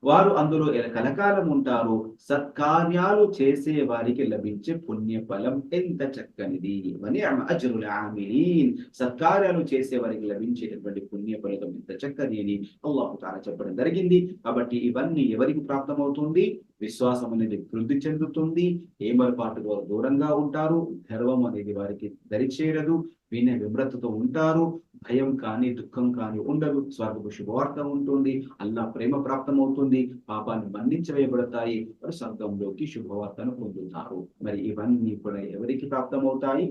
వారు అందులో కలకాలం ఉంటారు. సత్కార్యాలు చేసే వారికి లభించే పుణ్య ఫలం ఎంత చక్కనిది. వని'మ అజ్రుల్ ఆమిలీన్. సత్కార్యాలు చేసే వారికి లభించేటటువంటి పుణ్య ఫలితం ఎంత చక్కది అని అల్లాహు తాలా చెప్పడం జరిగింది. కాబట్టి ఇవన్నీ ఎవరికి ప్రాప్తమవుతుంది? విశ్వాసం అనేది వృద్ధి చెందుతుంది. ఏమరపాటు వారు దూరంగా ఉంటారు. గర్వం అనేది వారికి దరిచేరదు. వినయ విమ్రతతో ఉంటారు. భయం కానీ దుఃఖం కానీ ఉండదు. స్వర్గపు శుభవార్త ఉంటుంది. అల్లాహ్ ప్రేమ ప్రాప్తమవుతుంది. పాపాన్ని మన్నించవేయబడతాయి. వారు స్వర్గంలోకి శుభవార్తను పొందుతారు. మరి ఇవన్నీ కూడా ఎవరికి ప్రాప్తమవుతాయి?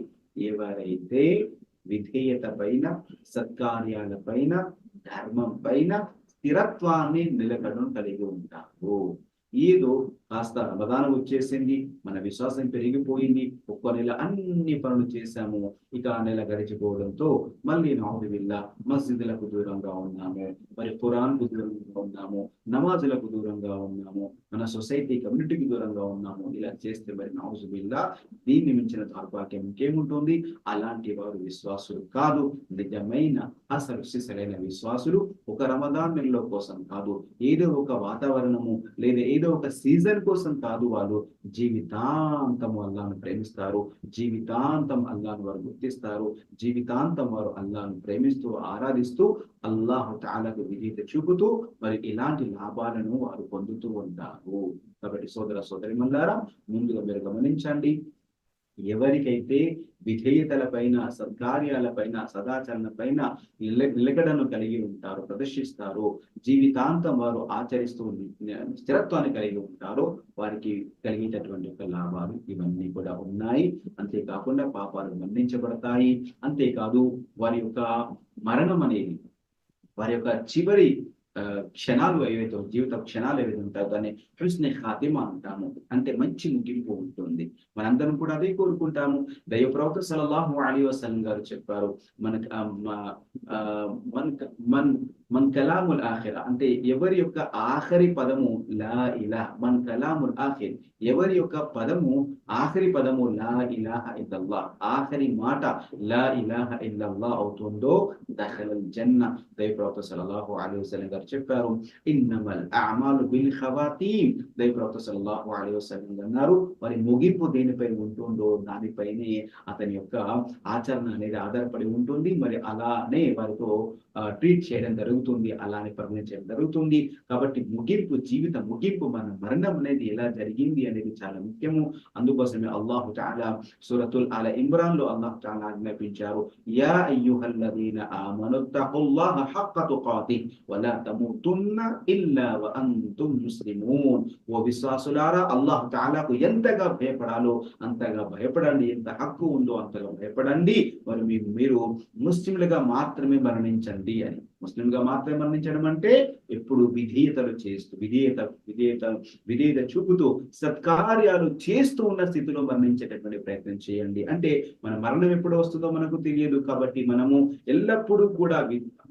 ఎవరైతే విధేయత పైన, సత్కార్యాల పైన, ధర్మం పైన స్థిరత్వాన్ని నిలకడను కలిగి ఉంటారు. ఏదో కాస్త రమదానం వచ్చేసింది, మన విశ్వాసం పెరిగిపోయింది, ఒక్క నెల అన్ని పనులు చేశాము, ఇక ఆ నెల గడిచిపోవడంతో మళ్ళీ నౌజుబిల్లా మస్జిదులకు దూరంగా ఉన్నాము, మరి ఖురాన్కు దూరంగా ఉన్నాము, నమాజులకు దూరంగా ఉన్నాము, మన సొసైటీ కమ్యూనిటీకి దూరంగా ఉన్నాము. ఇలా చేస్తే మరి నౌజుబిల్లా దీన్ని మించిన దౌర్భాగ్యం ఇంకేముంటుంది? అలాంటి వారు విశ్వాసులు కాదు. నిజమైన అసలు సిసలైన విశ్వాసులు ఒక రమదాన్ నెలలో కోసం కాదు, ఏదో ఒక వాతావరణము లేదా ఏదో ఒక సీజన్ కోసం కాదు, వాళ్ళు జీవితాంతం అల్లాహ్ను ప్రేమిస్తారు. జీవితాంతం అల్లాహ్ను వారు గుర్తిస్తారు. జీవితాంతం వారు అల్లాహ్ను ప్రేమిస్తూ ఆరాధిస్తూ అల్లాహు తాలాకు విధేయత చూపుతూ మరి ఇలాంటి లాభాలను వారు పొందుతూ ఉంటారు. కాబట్టి సోదర సోదరిమణులారా, ముందుగా మీరు గమనించండి. ఎవరికైతే విధేయతల పైన, సద్కార్యాల పైన, సదాచరణ పైన నిలకడను కలిగి ఉంటారో, ప్రదర్శిస్తారో, జీవితాంతం వారు ఆచరిస్తూ స్థిరత్వాన్ని కలిగి ఉంటారో వారికి కలిగేటటువంటి ఒక లాభాలు ఇవన్నీ కూడా ఉన్నాయి. అంతేకాకుండా పాపాలు మన్నించబడతాయి. అంతేకాదు వారి యొక్క మరణం అనేది, వారి యొక్క చివరి క్షణాలు ఏవైతే, జీవిత క్షణాలు ఏవైతే ఉంటాయో దాన్ని హుస్నే ఖాతిమా అంటాము. అంటే మంచి ముగింపు ఉంటుంది. మనందరం కూడా అదే కోరుకుంటాము. దైవ ప్రవక్త సల్లల్లాహు అలైహి వసల్లం గారు చెప్పారు, మన కలాముల్ ఆఖిరా, అంటే ఎవరి యొక్క ఆఖరి పదము లా ఇలాహ, మన కలాముల్ ఆఖిర్, ఎవరి యొక్క పదము ఆఖరి పదము లా ఇలాహ ఇల్లల్లాహ్, ఆఖరి మాట లా ఇలాహ ఇల్లల్లాహ్ అవుతుందో దఖలల్ జన్న. దైవ ప్రవక్త సల్లల్లాహు అలైహి వసల్లం గారు చెప్పారు, ఇన్నమల్ అమాలు బిల్ ఖవాతీమ్. దైవ ప్రవక్త సల్లల్లాహు అలైహి వసల్లం అన్నారు, మరి ముగింపు దేనిపై ఉంటుందో దానిపైనే అతని యొక్క ఆచరణ అనేది ఆధారపడి ఉంటుంది. మరి అలానే వారితో ట్రీట్ చేయడం జరుగుతుంది, అలానే పరిగణించడం జరుగుతుంది. కాబట్టి ముగింపు, జీవిత ముగింపు, మన మరణం అనేది ఎలా జరిగింది అనేది చాలా ముఖ్యము. అందుకోసమే అల్లాహు తఆలా సూరతుల్ ఆల ఇమ్రాన్ లో అల్లాహు తఆలా ఆజ్ఞాపించారు, యా అయ్యుహల్లదీన ఆమనుత్తఖుల్లాహ హక్క తుకాతిహ్ వలా తమూతున్న ఇల్లా వ అంతుం ముస్లిమూన్. ఓ విశ్వాసులారా, అల్లాహు తఆలాకు ఎంతగా భయపడాలో అంతగా భయపడండి, ఎంత హక్కు ఉందో అంతగా భయపడండి, మరి మీరు ముస్లింలుగా మాత్రమే మరణించండి అని. ముస్లింగా మాత్రమే మరణించడం అంటే ఎప్పుడు విధేయతలు చేస్తూ విధేయత చూపుతూ సత్కార్యాలు చేస్తూ ఉన్న స్థితిలో మరణించేటటువంటి ప్రయత్నం చేయండి. అంటే మన మరణం ఎప్పుడు వస్తుందో మనకు తెలియదు కాబట్టి మనము ఎల్లప్పుడూ కూడా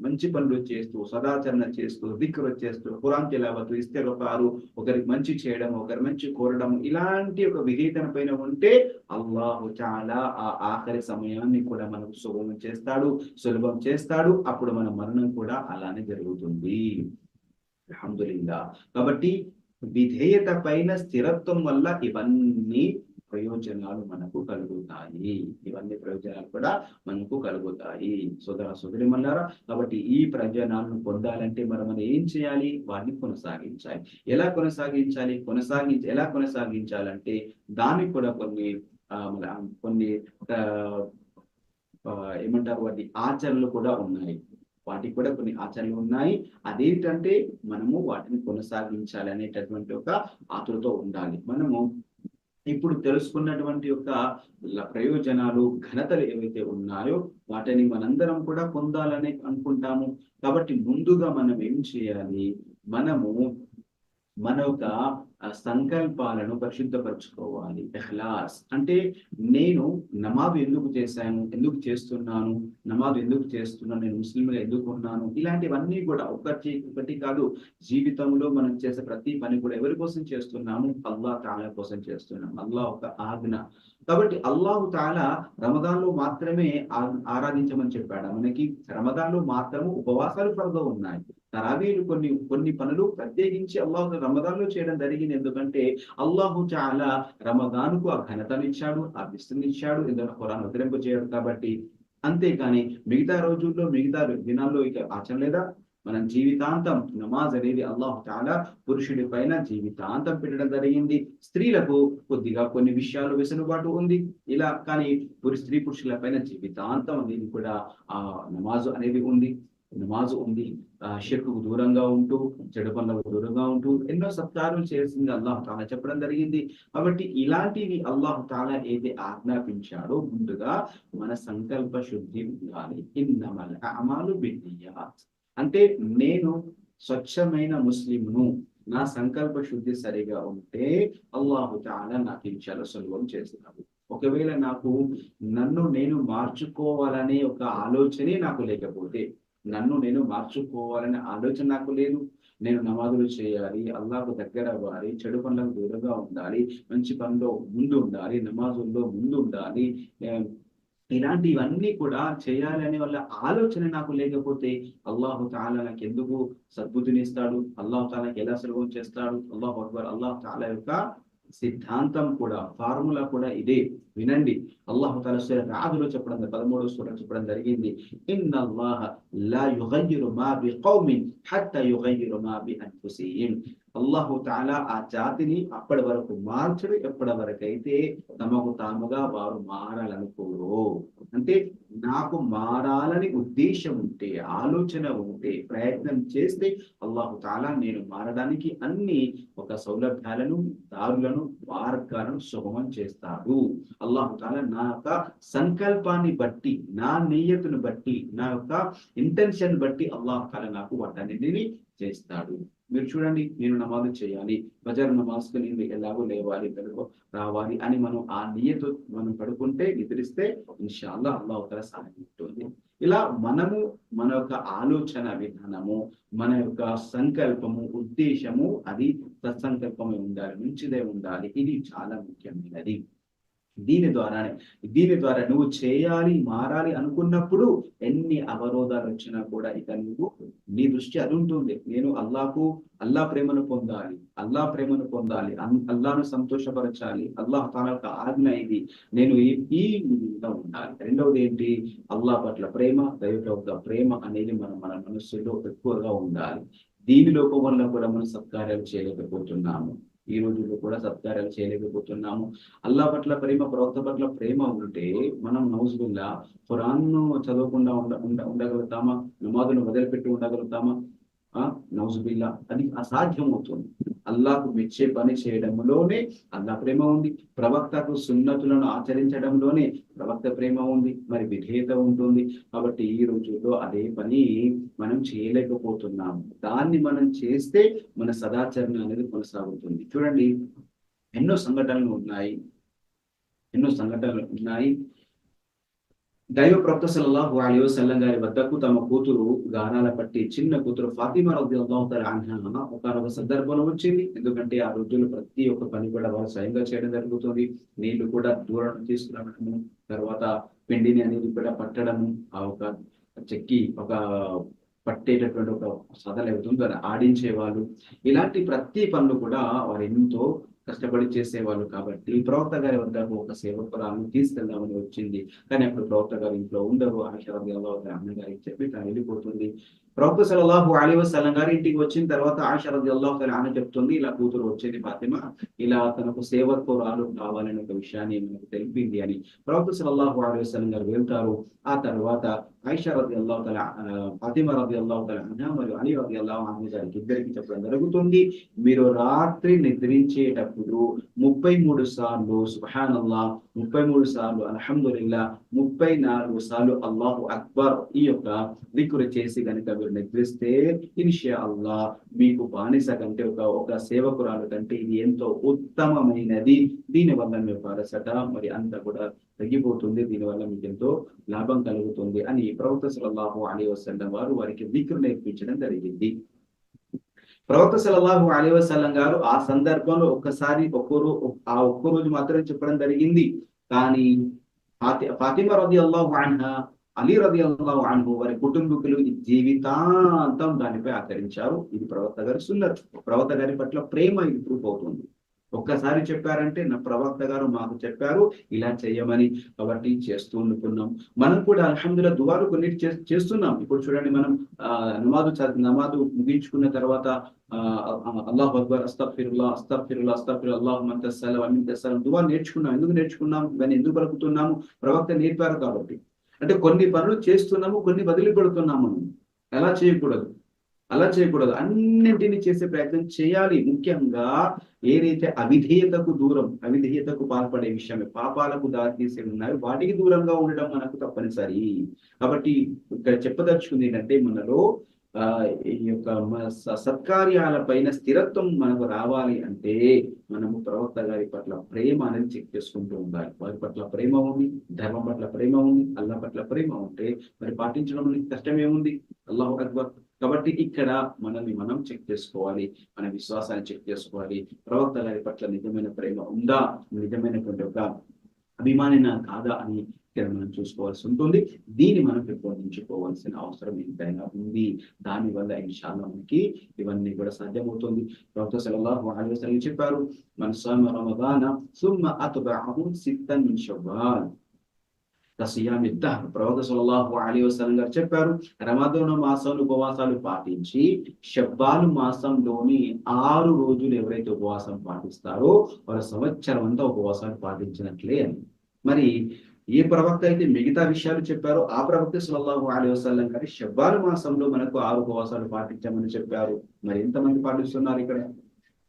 మంచి పనులు చేస్తూ, సదాచరణ చేస్తూ, దిక్రు చేస్తూ, ఖురాన్ తిలావతు, ఇస్తిగ్ఫారు, ఒకరికి మంచి చేయడం, ఒకరి మంచి కోరడం, ఇలాంటి ఒక విధేయతన పైన ఉంటే అల్లాహు తఆలా ఆ ఆఖరి సమయాన్ని కూడా మనకు సులభం చేస్తాడు. అప్పుడు మన మరణం కూడా అలానే జరుగుతుంది. అల్హమ్దులిల్లాహ్. కాబట్టి విధేయత పైన స్థిరత్వం వల్ల ఇవన్నీ ప్రయోజనాలు మనకు కలుగుతాయి. ఇవన్నీ ప్రయోజనాలు కూడా మనకు కలుగుతాయి. సోదరిమల్లారా, కాబట్టి ఈ ప్రయోజనాలను పొందాలంటే మనం ఏం చేయాలి? వాటిని కొనసాగించాలి. ఎలా కొనసాగించాలంటే దానికి కూడా కొన్ని ఏమంటారు, వాటి ఆచరణలు కూడా ఉన్నాయి. అదేంటంటే మనము వాటిని కొనసాగించాలి అనేటటువంటి ఒక ఆతురతో ఉండాలి. మనము ఇప్పుడు తెలుసుకున్నటువంటి యొక్క ప్రయోజనాలు, ఘనతలు ఏవైతే ఉన్నాయో వాటిని మనందరం కూడా పొందాలని అనుకుంటాము. కాబట్టి ముందుగా మనం ఏం చేయాలి? మనము మన యొక్క సంకల్పాలను పరిశుద్ధపరచుకోవాలి. ఇఖ్లాస్ అంటే నేను నమాజ్ ఎందుకు చేస్తున్నాను, నేను ముస్లింగా ఎందుకు ఉన్నాను, ఇలాంటివన్నీ కూడా ఒకటి కాదు. జీవితంలో మనం చేసే ప్రతి పని కూడా ఎవరి కోసం చేస్తున్నాము? అల్లాహ్ తఆలా కోసం చేస్తున్నాము. అల్లాహ్ ఒక ఆజ్ఞ. కాబట్టి అల్లాహు తఆలా రమదాన్లో మాత్రమే ఆరాధించమని చెప్పాడు. మనకి రమదాన్లో మాత్రము ఉపవాసాలు ఫర్దు ఉన్నాయి. తరావీలు కొన్ని పనులు ప్రత్యేకించి అల్లాహ్ రమదాన్లో చేయడం జరిగింది. ఎందుకంటే అల్లాహు తఆలా రమదానుకు ఆ ఘనతనిచ్చాడు, ఆ విస్తృతినిచ్చాడు, ఎందుకంటే ఖురాన్ ఉద్ధరింపు చేయడు కాబట్టి. అంతేకాని మిగతా రోజుల్లో, మిగతా దినాల్లో ఇక ఆచరణ లేదా? మనం జీవితాంతం నమాజ్ అనేది అల్లాహు తఆలా పురుషుడి పైన జీవితాంతం పెట్టడం జరిగింది. స్త్రీలకు కొద్దిగా కొన్ని విషయాలు వెసులుబాటు ఉంది. ఇలా కానీ స్త్రీ పురుషుల పైన జీవితాంతం అనేది కూడా ఆ నమాజు అనేది ఉంది. షిర్కుకు దూరంగా ఉంటూ, చెడు పనులకు దూరంగా ఉంటూ ఎన్నో సత్కార్యాలు చేసింది అల్లాహు తఆలా చెప్పడం జరిగింది. కాబట్టి ఇలాంటివి అల్లాహు తఆలా ఏది ఆజ్ఞాపించాడో ముందుగా మన సంకల్ప శుద్ధి ఉండాలి. ఇన్నమల్ అమాలు బిన్నియాత్ అంటే నేను స్వచ్ఛమైన ముస్లింను, నా సంకల్ప శుద్ధి సరిగా ఉంటే అల్లాహు తఆలా నాకు ఈ విషయాలు సులభం చేస్తున్నాడు. ఒకవేళ నన్ను నేను మార్చుకోవాలనే ఒక ఆలోచనే నాకు లేకపోతే, నన్ను నేను మార్చుకోవాలనే ఆలోచన నాకు లేదు, నేను నమాజులు చేయాలి, అల్లాహకు దగ్గర అవ్వాలి, చెడు పనులకు దూరంగా ఉండాలి, మంచి పనిలో ముందు ఉండాలి, నమాజుల్లో ముందు ఉండాలి, ఇలాంటివన్నీ కూడా చేయాలనే వాళ్ళ ఆలోచన నాకు లేకపోతే అల్లాహు తఆలా నాకు ఎందుకు సద్బుద్ధినిస్తాడు? అల్లాహు తఆలాకి ఎలా సులభం చేస్తాడు? అల్లాహు అక్బర్. అల్లాహు తఆలా యొక్క సిద్ధాంతం కూడా, ఫార్ములా కూడా ఇదే. వినండి, అల్లాహు తఆలా సూరా రాదులో 13వ సూరా చెప్పడం జరిగింది. ఇన్నల్లాహ లా యుగయ్యిరు మా బికౌమిన్ హత్తా యుగయ్యిరు మా బి అన్ఫుసిహిం. అల్లాహు తఆలా ఆ జాతిని అప్పటి వరకు మార్చడు, ఎప్పటి వరకైతే తమకు తాముగా వారు మారాలనుకోరు. అంటే నాకు మారాలని ఉద్దేశం ఉంటే, ఆలోచన ఉంటే, ప్రయత్నం చేస్తే అల్లాహు తఆలా నేను మారడానికి అన్ని ఒక సౌలభ్యాలను, దారులను, మార్గాలను సుగమం చేస్తాడు. అల్లాహు తఆలా నా యొక్క సంకల్పాన్ని బట్టి, నా నియ్యతును బట్టి, నా యొక్క ఇంటెన్షన్ బట్టి అల్లాహు తఆలా నాకు వాటన్నిటిని చేస్తాడు. మీరు చూడండి, నేను నమాజ్ చేయాలి, ఫజర్ నమాజ్కి నేను ఎలాగో లేవాలి, రావాలి అని మనం ఆ నియతో మనం పడుకుంటే, నిద్రిస్తే ఇన్షాల్లాహ్ అల్లాహు తఆలా సహాయం ఉంటుంది. ఇలా మనము మన యొక్క ఆలోచన విధానము, మన యొక్క సంకల్పము, ఉద్దేశము అది సత్సంకల్పమే ఉండాలి, మంచిదే ఉండాలి. ఇది చాలా ముఖ్యమైనది. దీని ద్వారా నువ్వు చేయాలి, మారాలి అనుకున్నప్పుడు ఎన్ని అవరోధాలు వచ్చినా కూడా ఇక నీ దృష్టి అది ఉంటుంది. నేను అల్లా ప్రేమను పొందాలి, అల్లాను సంతోషపరచాలి, అల్లాహ్ తఆలా యొక్క ఆజ్ఞ ఇది, నేను ఈ విధంగా ఉండాలి. రెండవది ఏంటి? అల్లాహ్ పట్ల ప్రేమ, దైవ ప్రేమ అనేది మన మనస్సులో ఎక్కువగా ఉండాలి. దీని లోపం వల్ల కూడా మనం సత్కార్యాలు చేయలేకపోతున్నాము. ఈ రోజుల్లో కూడా సత్కార్యాలు చేయలేకపోతున్నాము. అల్లాహ్ పట్ల ప్రేమ, ప్రవక్త పట్ల ప్రేమ ఉంటే మనం నౌజుబిల్లా ఖురాన్ను చదవకుండా ఉండగలుగుతామా? నమాజును వదిలిపెట్టి ఉండగలుగుతామా? నౌజుబిల్లా అది అసాధ్యం అవుతుంది. అల్లాహకు మెచ్చే పని చేయడంలోనే అల్లా ప్రేమ ఉంది. ప్రవక్తకు సున్నతులను ఆచరించడంలోనే ప్రవక్త ప్రేమ ఉంది, మరి విధేయత ఉంటుంది. కాబట్టి ఈ రోజుల్లో అదే పని మనం చేయలేకపోతున్నాము. దాన్ని మనం చేస్తే మన సదాచరణ అనేది కొనసాగుతుంది. చూడండి, ఎన్నో సంఘటనలు ఉన్నాయి, ఎన్నో సంఘటనలు ఉన్నాయి. దైవ ప్రవక్త సల్లల్లాహు అలైహి వసల్లం గారి వద్దకు తమ కూతురు గానాల పట్టి చిన్న కూతురు ఫాతిమా రలియల్లాహు తఆలా అన్హా ఒక సందర్భంలో వచ్చింది. ఎందుకంటే ఆ రోజుల్లో ప్రతి ఒక్క పని కూడా వాళ్ళు స్వయంగా చేయడం జరుగుతుంది. నీళ్లు కూడా దూరం తీసుకురావడము, తర్వాత పిండిని అనేది కూడా పట్టడము, ఆ ఒక చెక్కి ఒక పట్టేటటువంటి ఒక సదలు అవుతుంది దాన్ని ఆడించేవాళ్ళు. ఇలాంటి ప్రతి పనులు కూడా వారు ఎంతో కష్టపడి చేసేవాళ్ళు. కాబట్టి ప్రవక్త గారి వద్దకు ఒక సేవకురాలను తీసుకెళ్దామని వచ్చింది. కానీ అప్పుడు ప్రవక్త గారు ఇంట్లో ఉండరు. ఆయిషా రలియల్లాహు తఆలా అన్హా గారికి చెప్పి తను వెళ్ళిపోతుంది. ప్రవక్త సల్లల్లాహు అలైహి వసల్లం గారి ఇంటికి వచ్చిన తర్వాత ఆయిషా రలియల్లాహు తఆలా అన్హా చెప్తుంది, ఇలా కూతురు వచ్చేది ఫాతిమా, ఇలా తనకు సేవకురాలు కావాలని ఒక విషయాన్ని మనకు తెలిపింది అని. ప్రవక్త సల్లల్లాహు అలైహి వసల్లం గారు వెళ్తారు. ఆ తర్వాత ఆయిషా రలియల్లాహు తఆలా ఫాతిమా రలియల్లాహు తఆలా అన్హా మరియు అలీ రలియల్లాహు అన్హు గారికి ఇద్దరికి చెప్పడం జరుగుతుంది, మీరు రాత్రి నిద్రించేటప్పుడు 33 సార్లు సుబ్హానల్లాహ్, 33 సార్లు అల్హమ్దులిల్లా, 34 సార్లు అల్లాహు అక్బర్ ఈ యొక్క దిక్రు చేసి కనుక మీరు నిద్రిస్తే ఇన్షా అల్లాహ్ మీకు బానిస కంటే ఒక సేవకురాలు కంటే ఇది ఎంతో ఉత్తమమైనది. దీనివల్ల మీకు అలసట మరి అంతా కూడా తగ్గిపోతుంది, దీనివల్ల మీకు ఎంతో లాభం కలుగుతుంది అని ప్రవక్త సల్లల్లాహు అలైహి వసల్లం వారు వారికి దిక్రు నేర్పించడం జరిగింది. ప్రవక్త సల్లల్లాహు అలైహి వసల్లం గారు ఆ సందర్భంలో ఒక్క రోజు మాత్రమే చెప్పడం జరిగింది. కానీ ఫాతిమా రలియల్లాహు అన్హా, అలీ రలియల్లాహు అన్హు వారి కుటుంబీకులు ఈ జీవితాంతం దానిపై ఆచరించారు. ఇది ప్రవక్త గారి సున్నత్, ప్రవక్త గారి పట్ల ప్రేమ ఇది ప్రూఫ్ అవుతుంది. ఒక్కసారి చెప్పారంటే నా ప్రవక్త గారు మాకు చెప్పారు ఇలా చేయమని, కాబట్టి చేస్తూ ఉంటున్నాం. మనం కూడా అల్హమ్దులిల్లాహ్ దువాలు కొన్ని చేస్తున్నాం. ఇప్పుడు చూడండి, మనం నమాజు ముగించుకున్న తర్వాత అల్లాహు అక్బర్, అస్తగ్ఫిరుల్లాహ్ అస్తగ్ఫిరుల్లాహ్ అస్తగ్ఫిరుల్లాహ్ అల్లాహుమ్మ అంతస్ సలాం వ మిన్కస్ సలాం దువా నేర్చుకున్నాం. ఎందుకు నేర్చుకున్నాం? ఇవన్నీ ఎందుకు పలుకుతున్నాము? ప్రవక్త నేర్పారు కాబట్టి. అంటే కొన్ని పనులు చేస్తున్నాము, కొన్ని వదిలిపెడుతున్నాము. ఎలా చేయకూడదు, అలా చేయకూడదు. అన్నింటినీ చేసే ప్రయత్నం చేయాలి. ముఖ్యంగా ఏదైతే అవిధేయతకు పాల్పడే విషయమే, పాపాలకు దారితీసే ఉన్నాయో వాటికి దూరంగా ఉండడం మనకు తప్పనిసరి. కాబట్టి ఇక్కడ చెప్పదలుచుకుంది ఏంటంటే, మనలో ఈ యొక్క సత్కార్యాల పైన స్థిరత్వం మనకు రావాలి అంటే మనము ప్రవక్త గారి పట్ల ప్రేమ అనేది చెక్ చేసుకుంటూ ఉండాలి. వారి పట్ల ప్రేమ ఉంది, ధర్మం పట్ల ప్రేమ ఉంది, అల్లాహ్ పట్ల ప్రేమ ఉంటే మరి పాటించడం కష్టం ఏముంది? అల్లాహు అక్బర్. కాబట్టి ఇక్కడ మనల్ని మనం చెక్ చేసుకోవాలి, మన విశ్వాసాన్ని చెక్ చేసుకోవాలి. ప్రవక్త గారి పట్ల నిజమైన ప్రేమ ఉందా, నిజమైనటువంటి ఒక అభిమానినా కాదా అని ఇక్కడ మనం చూసుకోవాల్సి ఉంటుంది. దీన్ని మనం పెంపొందించుకోవాల్సిన అవసరం ఎంతైనా ఉంది. దానివల్ల ఇన్షాల్లాహ్ మనకి ఇవన్నీ కూడా సాధ్యమవుతుంది. ప్రవక్త సల్లల్లాహు అలైహి వసల్లం చెప్పారు, మన్ సామ రమదాన సుమ్మ అత్బఅహు సిత్తన్ మిన్ షవ్వాల్ ప్రవక్త సల్లల్లాహు అలైహి వసల్లం గారు చెప్పారు, రమదాను మాసంలో ఉపవాసాలు పాటించి షవ్వాలు మాసంలోని 6 రోజులు ఎవరైతే ఉపవాసం పాటిస్తారో వారు సంవత్సరం అంతా ఉపవాసాలు పాటించినట్లే అని. మరి ఏ ప్రవక్త అయితే మిగతా విషయాలు చెప్పారో ఆ ప్రవక్త సల్లల్లాహు అలైహి వసల్లం గారు షవ్వాలు మాసంలో మనకు 6 ఉపవాసాలు పాటించమని చెప్పారు. మరి ఎంతమంది పాటిస్తున్నారు? ఇక్కడ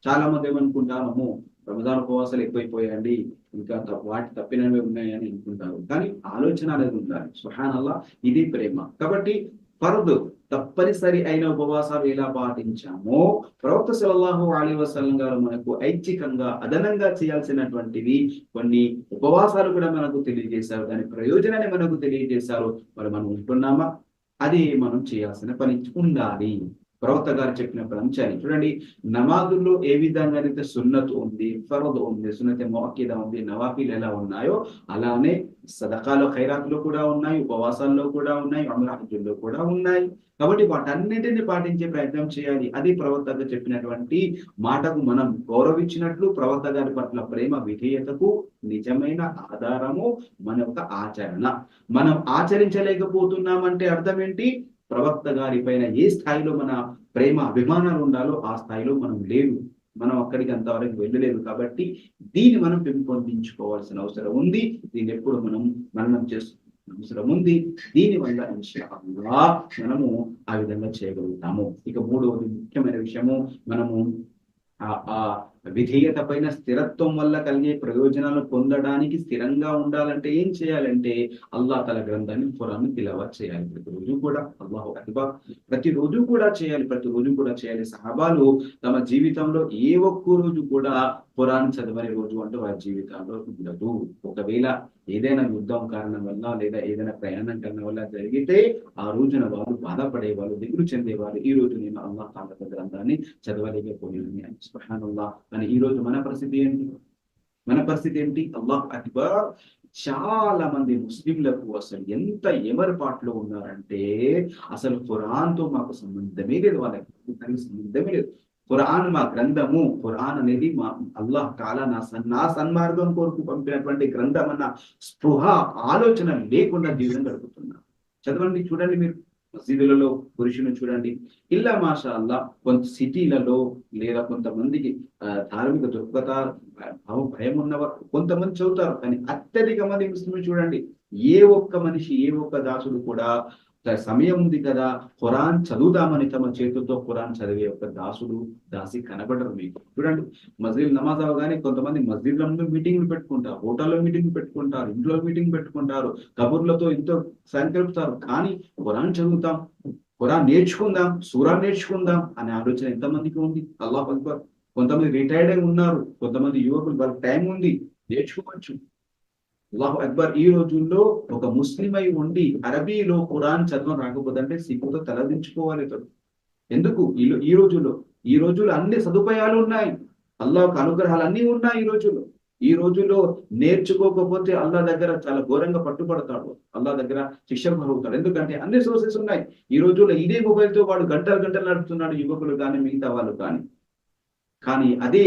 చాలా మంది ఏమనుకుంటాము, రమజాన్ ఉపవాసాలు ఎక్కువైపోయాయండి, ఇంకా వాటి తప్పినవి ఉన్నాయని అనుకుంటారు. కానీ ఆలోచన అనేది ఉండాలి. సుబ్హానల్లాహ్, ఇది ప్రేమ. కాబట్టి ఫర్ద్ తప్పనిసరి అయిన ఉపవాసాలు ఎలా పాటించామో ప్రవక్త సల్లల్లాహు అలైహి వసల్లం గారు మనకు ఐచ్ఛికంగా అదనంగా చేయాల్సినటువంటివి కొన్ని ఉపవాసాలు కూడా మనకు తెలియజేశారు. దాని ప్రయోజనాన్ని మనకు తెలియజేశారు. మరి మనం ఉంటున్నామా? అది మనం చేయాల్సిన పని ఉండాలి. ప్రవక్త గారు చెప్పిన అంశాన్ని చూడండి. నమాజుల్లో ఏ విధంగా అయితే సున్నత్ ఉంది, ఫర్ద్ ఉంది, సున్నత్ ముఅక్కదా ఉంది, నవాఫిల్ ఎలా ఉన్నాయో అలానే సదకాలో ఖైరాతులో కూడా ఉన్నాయి, ఉపవాసాల్లో కూడా ఉన్నాయి, ఉమ్రా హజ్జుల్లో కూడా ఉన్నాయి. కాబట్టి వాటన్నిటిని పాటించే ప్రయత్నం చేయాలి. అది ప్రవక్త గారు చెప్పినటువంటి మాటకు మనం గౌరవించినట్లు ప్రవక్త గారి పట్ల ప్రేమ విధేయతకు నిజమైన ఆధారము మన యొక్క ఆచరణ. మనం ఆచరించలేకపోతున్నామంటే అర్థం ఏంటి? ప్రవక్త గారి పైన ఏ స్థాయిలో మన ప్రేమ అభిమానాలు ఉండాలో ఆ స్థాయిలో మనం లేవు, మనం అక్కడికి అంతవరకు వెళ్ళలేదు. కాబట్టి దీన్ని మనం పెంపొందించుకోవాల్సిన అవసరం ఉంది. దీన్ని ఎప్పుడు మనం మననం చేస్తున్న అవసరం ఉంది. దీనివల్ల ఇన్షాఅల్లాహ్ మనము ఆ విధంగా చేయగలుగుతాము. ఇక మూడవది ముఖ్యమైన విషయము, మనము ఆ విధేయత పైన స్థిరత్వం వల్ల కలిగే ప్రయోజనాలు పొందడానికి స్థిరంగా ఉండాలంటే ఏం చేయాలంటే అల్లాహ్ తల గ్రంథాన్ని ఖురాన్ తిలావత్ చేయాలి ప్రతిరోజు కూడా. అల్లాహు అక్బర్. ప్రతిరోజు కూడా చేయాలి, ప్రతిరోజు కూడా చేయాలి. సహాబాలు తమ జీవితంలో ఏ ఒక్క రోజు కూడా ఖురాన్ చదవని రోజు అంటూ వారి జీవితంలో ఉండదు. ఒకవేళ ఏదైనా యుద్ధం కారణం వల్ల లేదా ఏదైనా ప్రయాణం కారణం వల్ల జరిగితే ఆ రోజున వాళ్ళు బాధపడేవాళ్ళు, దిగులు చెందేవాళ్ళు. ఈ రోజు నేను అల్లాహ్ తాలా గ్రంథాన్ని చదవలేకపోయాను అని. సుబ్హానల్లాహ్. కానీ ఈ రోజు మన పరిస్థితి ఏంటి? మన పరిస్థితి ఏంటి? అల్లాహ్ అక్బర్. చాలా మంది ముస్లింలకు అసలు ఎంత ఎమరపాట్లో ఉన్నారంటే అసలు ఖురాన్ తో మాకు సంబంధమే లేదు, వాళ్ళకి సంబంధమే లేదు. ఖురాన్ మా గ్రంథము, ఖురాన్ అనేది మా అల్లాహ్ తాలా నా సన్మార్గం కొరకు పంపినటువంటి గ్రంథం అన్న స్పృహ, ఆలోచన లేకుండా జీవితం గడుపుతున్నారు. చదవండి, చూడండి మీరు మసీదులలో పురుషులను చూడండి. ఇల్లా మాషా అల్లా కొంత సిటీలలో లేదా కొంతమందికి ధార్మిక దృక్పథ భయం ఉన్నవారు కొంతమంది చదువుతారు. కానీ అత్యధిక మంది ముస్లింలు చూడండి, ఏ ఒక్క మనిషి, ఏ ఒక్క దాసుడు కూడా సమయం ఉంది కదా ఖురాన్ చదువుదామని తమ చేతులతో ఖురాన్ చదివే ఒక దాసుడు, దాసి కనబడరు మీకు. చూడండి, మస్జిద్ నమాజ్ అవగానే కొంతమంది మస్జిద్ల ముందు మీటింగ్లు పెట్టుకుంటారు, హోటల్లో మీటింగ్ పెట్టుకుంటారు, ఇంట్లో మీటింగ్ పెట్టుకుంటారు, కబుర్లతో ఎంతో సంకల్పుతారు. కానీ ఖురాన్ చదువుతాం, ఖురాన్ నేర్చుకుందాం, సూరా నేర్చుకుందాం అనే ఆలోచన ఎంతమందికి ఉంది? అల్లాహ్ అక్బర్. కొంతమంది రిటైర్డ్ అయి ఉన్నారు, కొంతమంది యువకులు వాళ్ళకి టైం ఉంది, నేర్చుకోవచ్చు. అల్లాహు అక్బర్. ఈ రోజుల్లో ఒక ముస్లిం అయి ఉండి అరబీలో ఖురాన్ చదవడం రాకపోతే సిగ్గుతో తలదించుకోవాలి ఇతడు. ఎందుకు? ఈ రోజుల్లో అన్ని సదుపాయాలు ఉన్నాయి, అల్లాహ్ అనుగ్రహాలు అన్ని ఉన్నాయి. ఈ రోజుల్లో నేర్చుకోకపోతే అల్లాహ్ దగ్గర చాలా ఘోరంగా పట్టుబడతాడు, అల్లాహ్ దగ్గర శిక్షకు గురవుతాడు. ఎందుకంటే అన్ని సోర్సెస్ ఉన్నాయి. ఈ రోజుల్లో ఇదే మొబైల్ తో వాడు గంటలు గంటలు నడుపుతున్నాడు, యువకులు కానీ మిగతా వాళ్ళు కానీ. కానీ అదే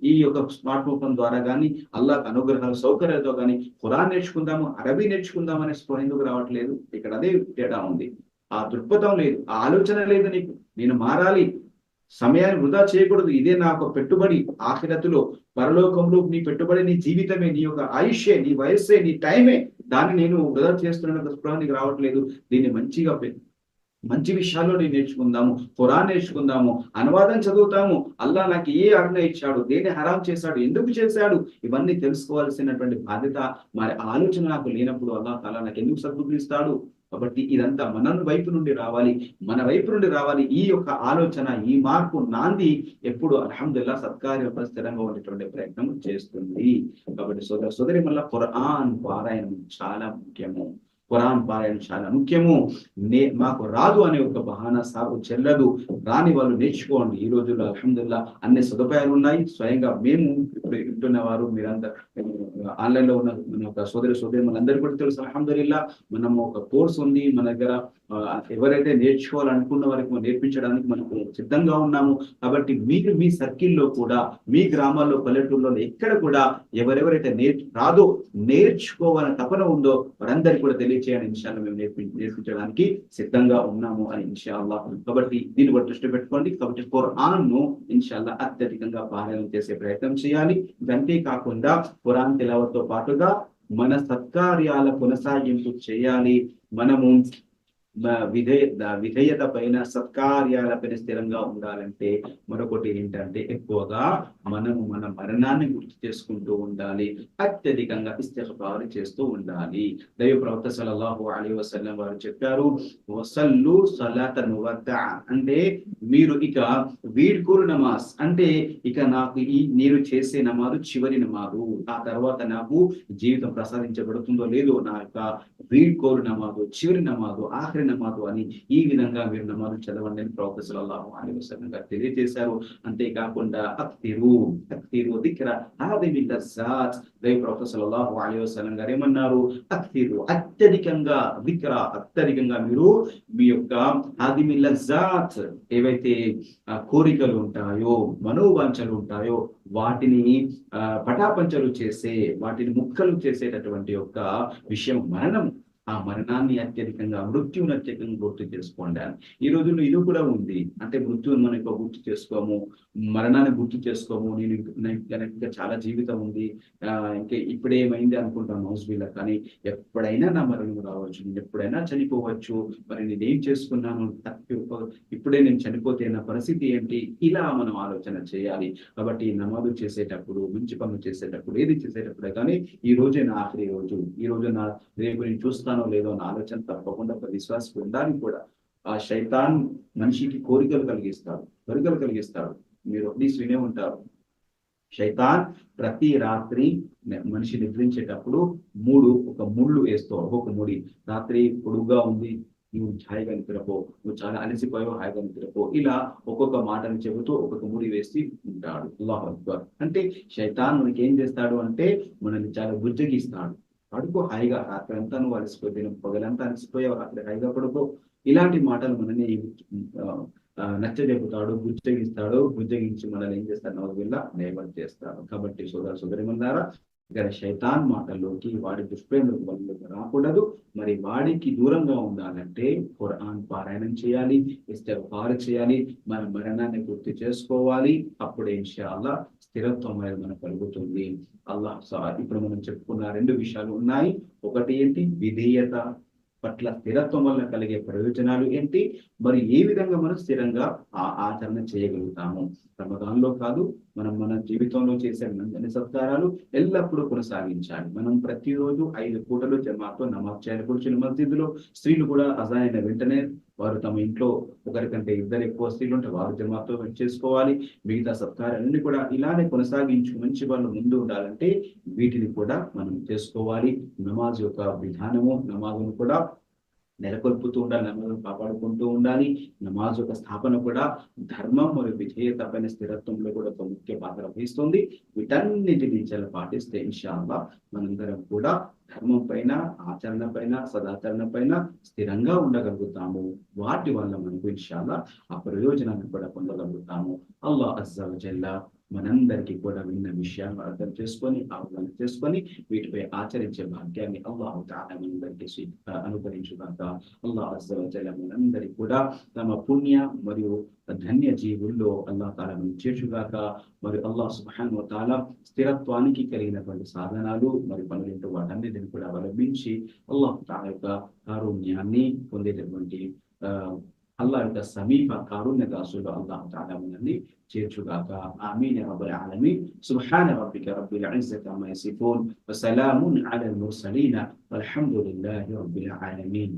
ఈ యొక్క స్మార్ట్ ఫోన్ ద్వారా కానీ అల్లాహ్ అనుగ్రహాలు సౌకర్యాలతో కానీ ఖురాన్ నేర్చుకుందాము, అరబీ నేర్చుకుందాం అనే స్పృహ ఎందుకు రావట్లేదు? ఇక్కడ అదే తేడా ఉంది. ఆ దృక్పథం లేదు, ఆ ఆలోచన లేదు నీకు. నేను మారాలి, సమయాన్ని వృధా చేయకూడదు, ఇదే నా ఒక పెట్టుబడి ఆఖిరతులో, పరలోకంలో నీ పెట్టుబడి నీ జీవితమే, నీ యొక్క ఆయుష్యే, నీ వయస్సే, నీ టైమే. దాన్ని నేను వృధా చేస్తున్న స్పృహ నీకు రావట్లేదు. దీన్ని మంచి విషయాల్లో నేను నేర్చుకుందాము, ఖురాన్ నేర్చుకుందాము, అనువాదం చదువుతాము. అల్లాహ్ నాకు ఏ ఆజ్ఞ ఇచ్చాడు, దేన్ని హరాం చేశాడు, ఎందుకు చేశాడు, ఇవన్నీ తెలుసుకోవాల్సినటువంటి బాధ్యత మరి ఆలోచన నాకు లేనప్పుడు అల్లాహ్ తాలా నాకు ఎందుకు సద్బుద్ధి ఇస్తాడు? కాబట్టి ఇదంతా మన వైపు నుండి రావాలి. ఈ యొక్క ఆలోచన, ఈ మార్పు నాంది ఎప్పుడు అల్హమ్దులిల్లాహ్ సత్కార్య స్థిరంగా ఉండేటువంటి ప్రయత్నం చేస్తుంది. కాబట్టి సోదరి మళ్ళా ఖురాన్ పారాయణం చాలా ముఖ్యము. మాకు రాదు అనే ఒక బహానా సాగు చెల్లదు. రాని వాళ్ళు నేర్చుకోండి. ఈ రోజుల్లో అల్హమ్దులిల్లాహ్ అన్ని సదుపాయాలు ఉన్నాయి. స్వయంగా మేము ఇప్పుడు వింటున్న వారు మీరంతా ఆన్లైన్ లో ఉన్న మన ఒక సోదరి మనందరికీ కూడా తెలుసు అల్హమ్దులిల్లాహ్. మనము ఒక కోర్స్ ఉంది మన దగ్గర. ఎవరైతే నేర్చుకోవాలనుకున్న వారికి నేర్పించడానికి మనకు సిద్ధంగా ఉన్నాము. కాబట్టి మీరు మీ సర్కిల్లో కూడా, మీ గ్రామాల్లో, పల్లెటూరులో ఎక్కడ కూడా ఎవరెవరైతే నేర్చుకోవాలని తపన ఉందో వారందరికీ కూడా తెలియచేయాలని ఇన్షాల్లా మేము నేర్పించడానికి సిద్ధంగా ఉన్నాము అని ఇన్షాల్లా. కాబట్టి దీన్ని కూడా దృష్టి పెట్టుకోండి. కాబట్టి ఖురాన్ ను ఇన్షాల్లా అత్యధికంగా పారాయణం చేసే ప్రయత్నం చేయాలి. ఇదంతే కాకుండా ఖురాన్ తిలావత్తో పాటుగా మన సత్కార్యాల కొనసాగింపు చేయాలి. మనము విధేయత పైన, సత్కార్యాల పైన స్థిరంగా ఉండాలంటే మరొకటి ఏంటంటే ఎక్కువగా మనము మన మరణాన్ని గుర్తు చేసుకుంటూ ఉండాలి, అత్యధికంగా ఇస్తిగ్ఫార్ చేస్తూ ఉండాలి. దైవ ప్రవక్త సల్లల్లాహు అలైహి వసల్లం వారు చెప్పారు, వసల్లు సలాతన్ వద్దా, అంటే మీరు ఇక వీడ్కోలు నమాజ్, అంటే ఇక నాకు నేను చేసే నమాజు చివరి నమాజు, ఆ తర్వాత నాకు జీవితం ప్రసాదించబడుతుందో లేదో, నా యొక్క వీడ్కోలు నమాజు, చివరి నమాజు, ఆఖరి నమాజు అని ఈ విధంగా మీరు నమాజు చదవండి అని ప్రవక్త సల్లల్లాహు అలైహి వసల్లం గారు తెలియజేశారు. అంతేకాకుండా అక్తిరు దిక్ర హాదిమిల్ లజ్జాత్, దైవ ప్రవక్త సల్లల్లాహు అలైహి వసల్లం గారు ఏమన్నారు? అక్తిరు, అత్యధికంగా, దిక్ర అత్యధికంగా మీరు మీ యొక్క హాదిమిల్ లజ్జాత్, ఏవైతే కోరికలు ఉంటాయో, మనోవాంఛలు ఉంటాయో వాటిని పటాపంచలు చేసే, వాటిని ముక్కలు చేసేటటువంటి యొక్క విషయం మరణం. ఆ మరణాన్ని అత్యధికంగా, మృత్యువుని అత్యధికంగా గుర్తు చేసుకోండి. ఈ రోజుల్లో ఇది కూడా ఉంది. అంటే మృత్యువుని మనం ఎక్కువ గుర్తు చేసుకోము, మరణాన్ని గుర్తు చేసుకోము. ఇంకా చాలా జీవితం ఉంది, ఇంకా ఇప్పుడేమైంది అనుకుంటాం నౌజుబిల్లా. కానీ ఎప్పుడైనా నా మరణం రావచ్చు, నేను ఎప్పుడైనా చనిపోవచ్చు. మరి నేనేం చేసుకున్నాను, ఇప్పుడే నేను చనిపోతే నా పరిస్థితి ఏంటి, ఇలా మనం ఆలోచన చేయాలి. కాబట్టి నమాజు చేసేటప్పుడు, మంచి పనులు చేసేటప్పుడు, ఏది చేసేటప్పుడే కానీ ఈ రోజే నా ఆఖరి రోజు, ఈ రోజు నా రేపు నేను చూస్తానో లేదో అన్న ఆలోచన తప్పకుండా ఒక విశ్వాసం ఉండాలి కూడా. ఆ శైతాన్ మనిషికి కోరికలు కలిగిస్తాడు. మీరు హదీస్ వినే ఉంటారు. శైతాన్ ప్రతి రాత్రి మనిషి నిద్రించేటప్పుడు ఒక ముళ్ళు వేస్తావు, ఒక్కొక్క ముడి. రాత్రి పొడుగుగా ఉంది, నువ్వు హాయిగా నిద్రపో, నువ్వు చాలా అలసిపోయావు, హాయిగా నిద్రపో, ఇలా ఒక్కొక్క మాటను చెబుతూ ఒక్కొక్క ముడి వేసి ఉంటాడు. అల్లాహు అక్బర్. అంటే శైతాన్ మనకి ఏం చేస్తాడు అంటే మనల్ని చాలా బుజ్జగిస్తాడు. పడుకో హాయిగా, రాత్రి అంతా నువ్వు అలసిపోయి, పగలంతా అలసిపోయావు, రాత్రి హాయిగా పడుకో, ఇలాంటి మాటలు మనని నచ్చజెపుతాడు, బుజ్జగించి మనల్ని ఏం చేస్తాడు, నవవిల్లా డైవర్ట్ చేస్తాడు. కాబట్టి సోదరిమన్నారా, ఇక్కడ శైతాన్ మాటల్లోకి, వాడి దుష్ప్రేమలోకి రాకూడదు. మరి వాడికి దూరంగా ఉండాలంటే ఖురాన్ పారాయణం చేయాలి, ఇస్తిగ్ఫార్ చేయాలి, మన మరణాన్ని గుర్తు చేసుకోవాలి. అప్పుడే ఇన్షాఅల్లాహ్ స్థిరత్వం అనేది మనకు కలుగుతుంది. ఇప్పుడు మనం చెప్పుకున్న రెండు విషయాలు ఉన్నాయి. ఒకటి ఏంటి, విధేయత పట్ల స్థిరత్వం వల్ల కలిగే ప్రయోజనాలు ఏంటి, మరి ఏ విధంగా మనం స్థిరంగా ఆచరణ చేయగలుగుతాము. రమదాన్లో కాదు, మన జీవితంలో చేసే అన్ని సత్కారాలు ఎల్లప్పుడూ కొనసాగించాలి. మనం ప్రతిరోజు 5 పూటలు జమాతో నమాజ్ చేయాలి. పురుషులు మస్జిద్లో, స్త్రీలు కూడా అజాన్ అయిన వెంటనే వారు తమ ఇంట్లో ఒకరికంటే ఇద్దరు ఎక్కువ స్త్రీలు ఉంటే వారు జమాతో చేసుకోవాలి. మిగతా సత్కారాలన్నీ కూడా ఇలానే కొనసాగించు మంచి వాళ్ళు ముందు ఉండాలంటే వీటిని కూడా మనం చేసుకోవాలి. నమాజ్ యొక్క విధానము, నమాజును కూడా నెలకొల్పుతూ ఉండాలి, నమాజును కాపాడుకుంటూ ఉండాలి. నమాజ్ యొక్క స్థాపన కూడా ధర్మం మరియు విధేయత పైన స్థిరత్వంలో కూడా ఒక ముఖ్య పాత్ర వహిస్తుంది. వీటన్నిటిని చాలా పాటిస్తే ఇన్షాల్లాహ్ మనందరం కూడా ధర్మం పైన, ఆచరణ పైన, సదాచరణ పైన స్థిరంగా ఉండగలుగుతాము. వాటి వల్ల మనకు ఇన్షాల్లాహ్ ఆ ప్రయోజనాన్ని కూడా పొందగలుగుతాము. అల్లాహ్ అజ్జా వజల్లా మనందరికీ కూడా విన్న విషయాలను అర్థం చేసుకొని, అవగాహన చేసుకొని వీటిపై ఆచరించే భాగ్యాన్ని అల్లాహు తఆలా మనందరికీ అనుగ్రహించుగాక. అల్లాహ్ అజ్జా వజల్లా మనందరికీ కూడా తమ పుణ్య మరియు ధన్య జీవుల్లో అల్లాహ్ తఆలా మనం చేర్చుగాక. మరి అల్లాహ్ సుబ్హానహు వ తఆలా స్థిరత్వానికి కలిగినటువంటి సాధనాలు మరి పనులేంటో వాటన్నిటిని కూడా అవలంబించి అల్లాహ్ తఆలా యొక్క కారుణ్యాన్ని పొందేటటువంటి అల్లాహ్ యొక్క సమీప కారుణ్య దాసులు అల్లాహ్ తఆలా మనల్ని చేర్చుగాక. ఆమీన్ యా రబ్బల్ ఆలమీన్. సుబ్హాన రబ్బిక రబ్బిల్ ఇజ్జతి అమ్మా యసిఫూన్, వ సలామున్ అలల్ ముర్సలీన్, వల్హమ్దులిల్లాహి రబ్బిల్ ఆలమీన్.